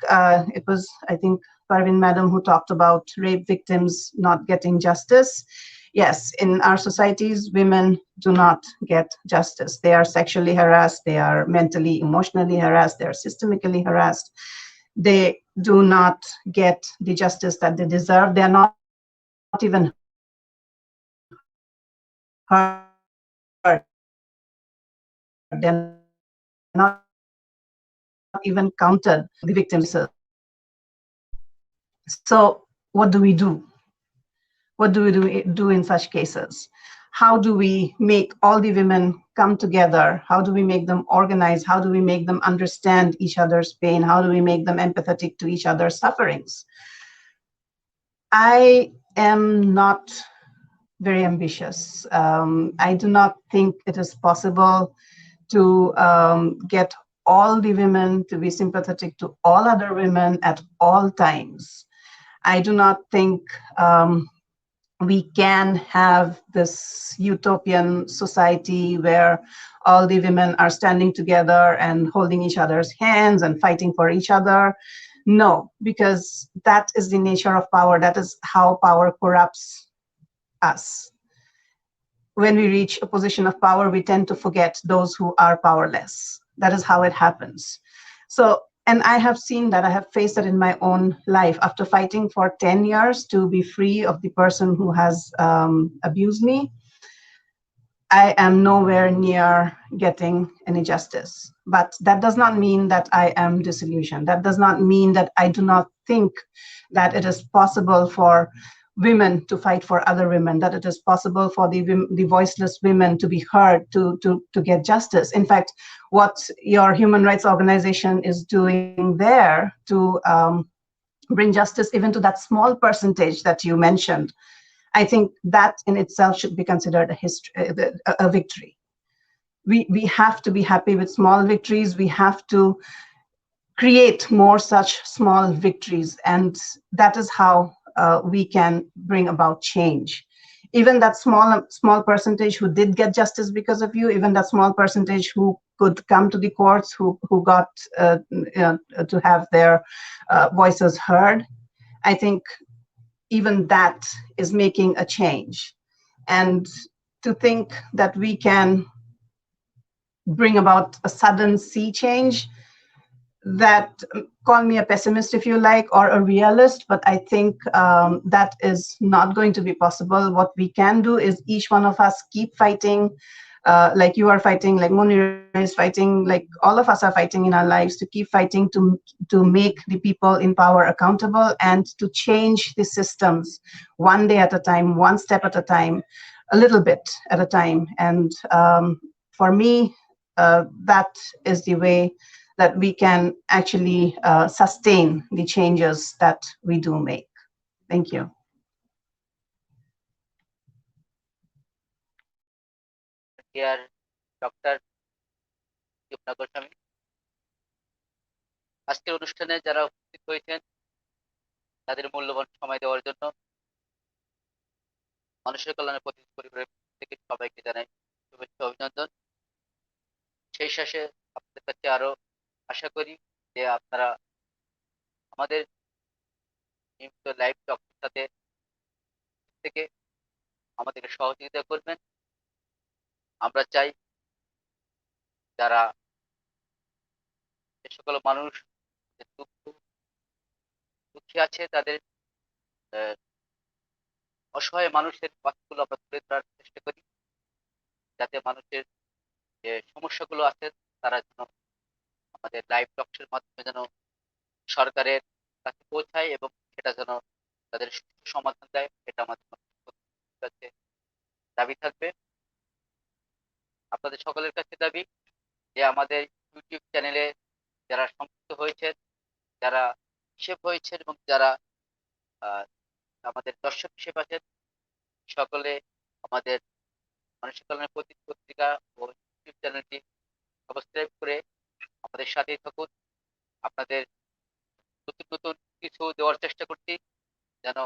it was, I think, Parveen Madam who talked about rape victims not getting justice. Yes, in our societies, women do not get justice. They are sexually harassed, they are mentally, emotionally harassed, they are systemically harassed. They do not get the justice that they deserve. They are not even heard. They're not even counted, the victims. So what do we do? What do we do in such cases? how do we make all the women come together? How do we make them organize? How do we make them understand each other's pain? How do we make them empathetic to each other's sufferings? I am not very ambitious. I do not think it is possible to get all the women to be sympathetic to all other women at all times. I do not think we can have this utopian society where all the women are standing together and holding each other's hands and fighting for each other. No, because that is the nature of power. That is how power corrupts us. When we reach a position of power, we tend to forget those who are powerless. That is how it happens. So, and I have seen that, I have faced that in my own life. After fighting for 10 years to be free of the person who has abused me, I am nowhere near getting any justice. But that does not mean that I am disillusioned. That does not mean that I do not think that it is possible for women to fight for other women, that it is possible for the voiceless women to be heard, to get justice. In fact, what your human rights organization is doing there to bring justice even to that small percentage that you mentioned, I think that in itself should be considered a victory. We have to be happy with small victories. We have to create more such small victories, and that is how we can bring about change. Even that small percentage who did get justice because of you, even that small percentage who could come to the courts, who got to have their voices heard, I think even that is making a change. And to think that we can bring about a sudden sea change, that, call me a pessimist if you like, or a realist, but I think that is not going to be possible. What we can do is each one of us keep fighting, like you are fighting, like Monira is fighting, like all of us are fighting in our lives, to keep fighting to make the people in power accountable and to change the systems one day at a time, one step at a time, a little bit at a time. And for me, that is the way that we can actually sustain the changes that we do make. Thank you. Dear Dr. দীপনা Goswami, আজকের অনুষ্ঠানে যারা উপস্থিত হয়েছেন তাদের মূল্যবান সময় দেওয়ার জন্য মানুষের কল্যাণের প্রতিনিধি পরিবারের থেকে সবাইকে জানাই শুভেচ্ছা অভিনন্দন। সেই শেষে আপনাদের কাছে আরো আশা করি যে আপনারা আমাদের নিয়মিত লাইভ টকের সাথে থেকে আমাদেরকে সহযোগিতা করবেন। আমরা চাই যারা যে সকল মানুষ দুঃখী আছে তাদের অসহায় মানুষের কথাগুলো আমরা তুলে ধরার চেষ্টা করি, যাতে মানুষের যে সমস্যাগুলো আছে তারা যেন আমাদের লাইভ টকসের মাধ্যমে যেন সরকারের কাছে পৌঁছায় এবং সেটা যেন তাদের সমাধান দেয়, এটা আমাদের কাছে দাবি থাকবে। আপনাদের সকলের কাছে দাবি যে আমাদের ইউটিউব চ্যানেলে যারা সংযুক্ত হয়েছেন, যারা হিসেব হয়েছেন এবং যারা আমাদের দর্শক হিসেবে আছেন, সকলে আমাদের মানুষের কল্যাণের পত্রিকা ও ইউটিউব চ্যানেলটি সাবস্ক্রাইব করে আমাদের সাথেই থাকুন। আপনাদের নতুন নতুন কিছু দেওয়ার চেষ্টা করছি, যেন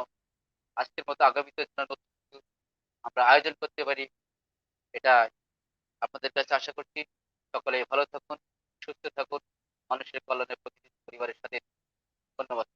আজকের মতো আগামীতে নতুন কিছু আমরা আয়োজন করতে পারি, এটা আপনাদের কাছে আশা করছি। সকলে ভালো থাকুন, সুস্থ থাকুন, মানুষের কল্যাণের প্রতিনিধি পরিবারের সাথে। ধন্যবাদ।